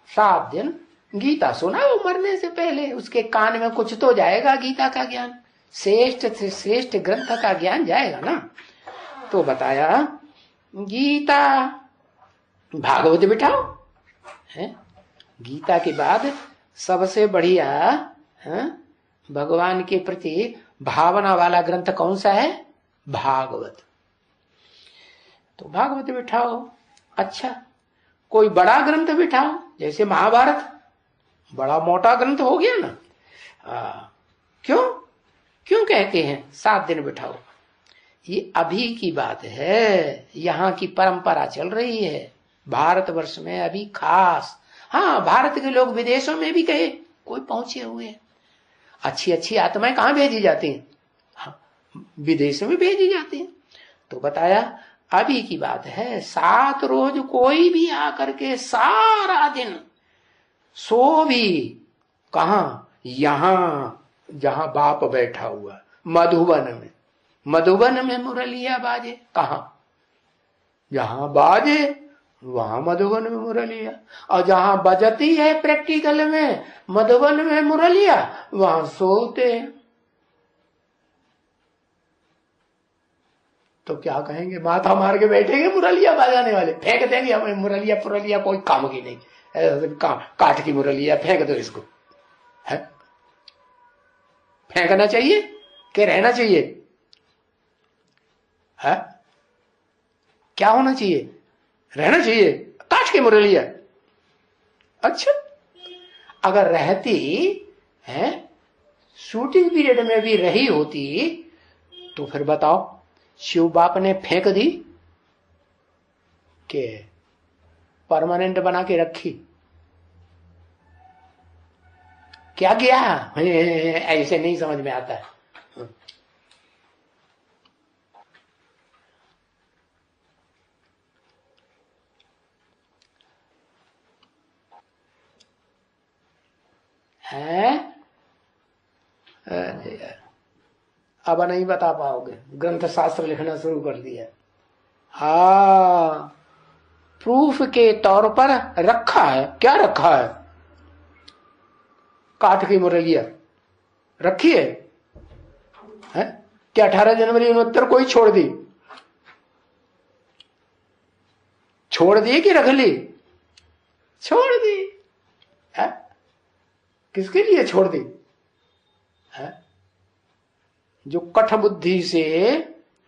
7 दिन गीता सुना वो मरने से पहले, उसके कान में कुछ तो जाएगा गीता का ज्ञान, श्रेष्ठ से श्रेष्ठ ग्रंथ का ज्ञान जाएगा ना। तो बताया गीता भागवत बिठाओ है, गीता के बाद सबसे बढ़िया है भगवान के प्रति भावना वाला ग्रंथ कौन सा है? भागवत। तो भागवत बिठाओ। अच्छा कोई बड़ा ग्रंथ बिठाओ, जैसे महाभारत बड़ा मोटा ग्रंथ हो गया ना। क्यों क्यों कहते हैं 7 दिन बिठाओ? ये अभी की बात है, यहाँ की परंपरा चल रही है भारतवर्ष में अभी खास। हाँ भारत के लोग विदेशों में भी गए, कोई पहुंचे हुए हैं। अच्छी अच्छी आत्माएं कहाँ भेजी जाती हैं? हाँ, विदेश में भेजी जाती हैं। तो बताया अभी की बात है, 7 रोज कोई भी आकर के सारा दिन सो भी कहा, यहां जहां बाप बैठा हुआ मधुबन में, मधुबन में मुरलिया बाजे। कहा? जहां बाजे वहां मधुबन में मुरलिया, और जहां बजती है प्रैक्टिकल में मधुबन में मुरलिया, वहां सोते हैं। तो क्या कहेंगे? माथा मार के बैठेंगे मुरलिया बजाने वाले, फेंक देंगे हमें मुरलिया पुरलिया, कोई काम की नहीं, काट की मुरलिया फेंक दो इसको। है फेंकना चाहिए कि रहना चाहिए? है क्या होना चाहिए? रहना चाहिए। काट की मुरलिया। अच्छा अगर रहती है शूटिंग पीरियड में भी रही होती तो फिर बताओ शिव बाप ने फेंक दी कि परमानेंट बना के रखी? क्या किया? ऐसे नहीं समझ में आता है। अब नहीं बता पाओगे, ग्रंथ शास्त्र लिखना शुरू कर दिया। प्रूफ के तौर पर रखा है। क्या रखा है? काठ की मुरलिया रखी है, क्या 18 जनवरी 69 कोई छोड़ दी? छोड़ दी कि रख ली? छोड़ दी है? किसके लिए छोड़ दी? है जो कठ बुद्धि से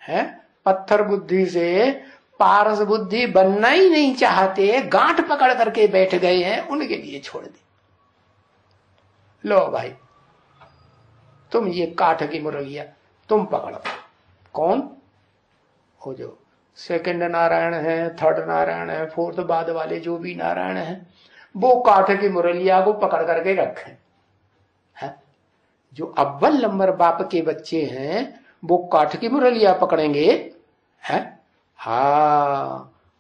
है, पत्थर बुद्धि से पारस बुद्धि बनना ही नहीं चाहते, गांठ पकड़ करके बैठ गए हैं, उनके लिए छोड़ दी। लो भाई तुम ये काठ की मुरलिया तुम पकड़ो। कौन? हो जो सेकंड नारायण है, थर्ड नारायण है, फोर्थ बाद वाले जो भी नारायण है, वो काठ की मुरलिया को पकड़ करके रखें। है जो अव्वल नंबर बाप के बच्चे हैं वो काठ की मुरलिया पकड़ेंगे। है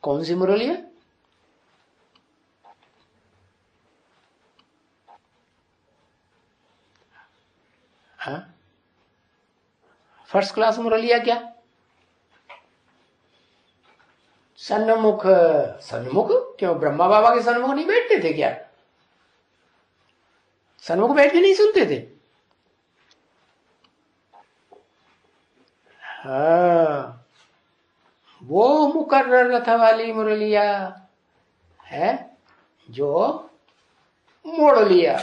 कौन सी मुरलिया? फर्स्ट क्लास मुरलिया क्या? सन्मुख। सन्मुख क्यों? ब्रह्मा बाबा के सन्मुख नहीं बैठते थे क्या? सन्मुख बैठ के नहीं सुनते थे? वो मुकर्रर रथ वाली मुरलिया है जो मोड़ लिया।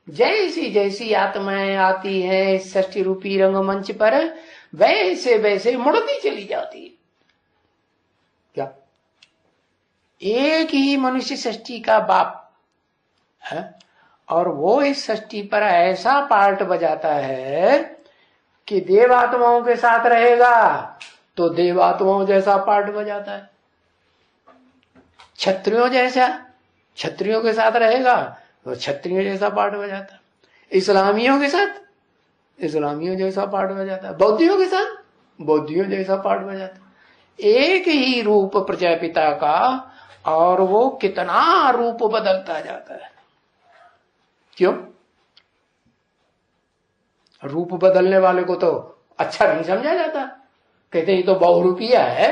जैसी जैसी आत्माएं आती है षष्ठी रूपी रंगमंच पर, वैसे वैसे मुड़ती चली जाती है। क्या? एक ही मनुष्य षष्ठी का बाप है, और वो इस षष्ठी पर ऐसा पार्ट बजाता है कि देवात्माओं के साथ रहेगा तो देवात्माओं जैसा पार्ट बजाता है, क्षत्रियों जैसा क्षत्रियों के साथ रहेगा तो क्षत्रियों जैसा पार्ट बजाता है, इस्लामियों के साथ इस्लामियों जैसा पार्ट बजाता है, बौद्धियों के साथ बौद्धियों जैसा पार्ट बजाता है। एक ही रूप प्रजापिता का, और वो कितना रूप बदलता जाता है। क्यों? रूप बदलने वाले को तो अच्छा नहीं समझा जाता, कहते ये तो बहुरूपिया है?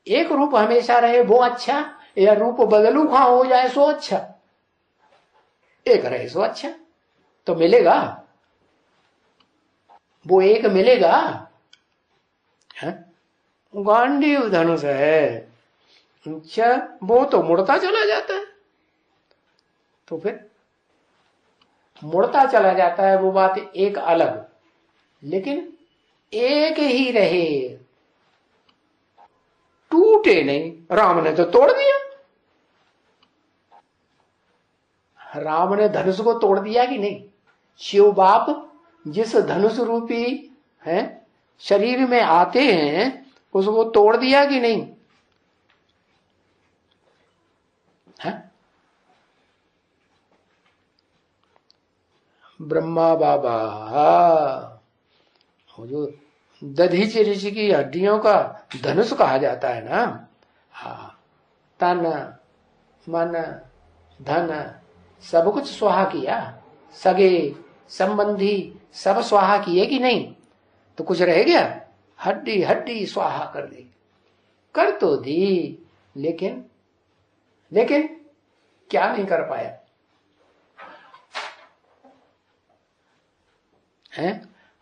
एक रूप हमेशा रहे वो अच्छा, या रूप बदलू कहां हो जाए सो अच्छा, एक रहे सो अच्छा। तो मिलेगा वो, एक मिलेगा है? गांडीव धनुष है, अच्छा वो तो मुड़ता चला जाता है। तो फिर मुड़ता चला जाता है वो बात एक अलग, लेकिन एक ही रहे, टूटे नहीं। राम ने तो तोड़ दिया, राम ने धनुष को तोड़ दिया कि नहीं? शिव बाप जिस धनुष रूपी है शरीर में आते हैं उसको तोड़ दिया कि नहीं है? ब्रह्मा बाबा वो जो दधीच ऋषि की हड्डियों का धनुष कहा जाता है ना, हाँ, तन मन धन सब कुछ स्वाहा किया, सगे संबंधी सब स्वाहा किए कि नहीं? तो कुछ रह गया? हड्डी हड्डी स्वाहा कर दी, कर तो दी, लेकिन लेकिन क्या नहीं कर पाया है?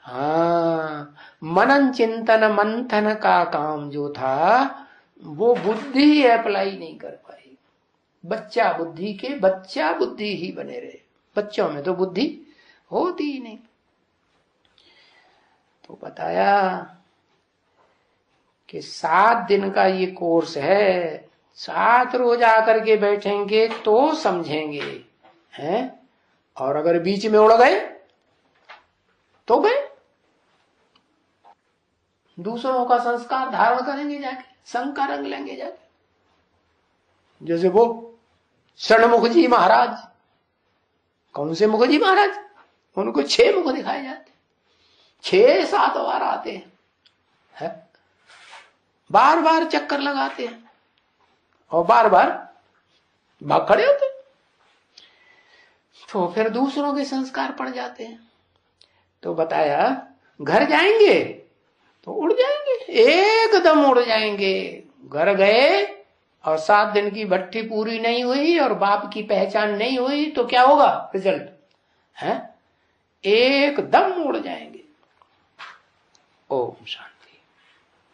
हाँ, मनन चिंतन मंथन का काम जो था वो बुद्धि अप्लाई नहीं कर पाई। बच्चा बुद्धि के बच्चा बुद्धि ही बने रहे, बच्चों में तो बुद्धि होती ही नहीं। तो बताया कि 7 दिन का ये कोर्स है, 7 रोज आकर के बैठेंगे तो समझेंगे हैं, और अगर बीच में उड़ गए तो गए, दूसरों का संस्कार धारण करेंगे जाके, संग का रंग लेंगे जाके। जैसे वो षणमुख जी महाराज, कौन से मुख जी महाराज? उनको 6 मुख दिखाए जाते, 6-7 बार आते हैं, बार बार चक्कर लगाते हैं और बार बार भाग खड़े होते हैं। तो फिर दूसरों के संस्कार पड़ जाते हैं। तो बताया घर जाएंगे तो उड़ जाएंगे, एकदम उड़ जाएंगे। घर गए और 7 दिन की भट्टी पूरी नहीं हुई और बाप की पहचान नहीं हुई तो क्या होगा रिजल्ट है? एकदम उड़ जाएंगे। ओम शांति।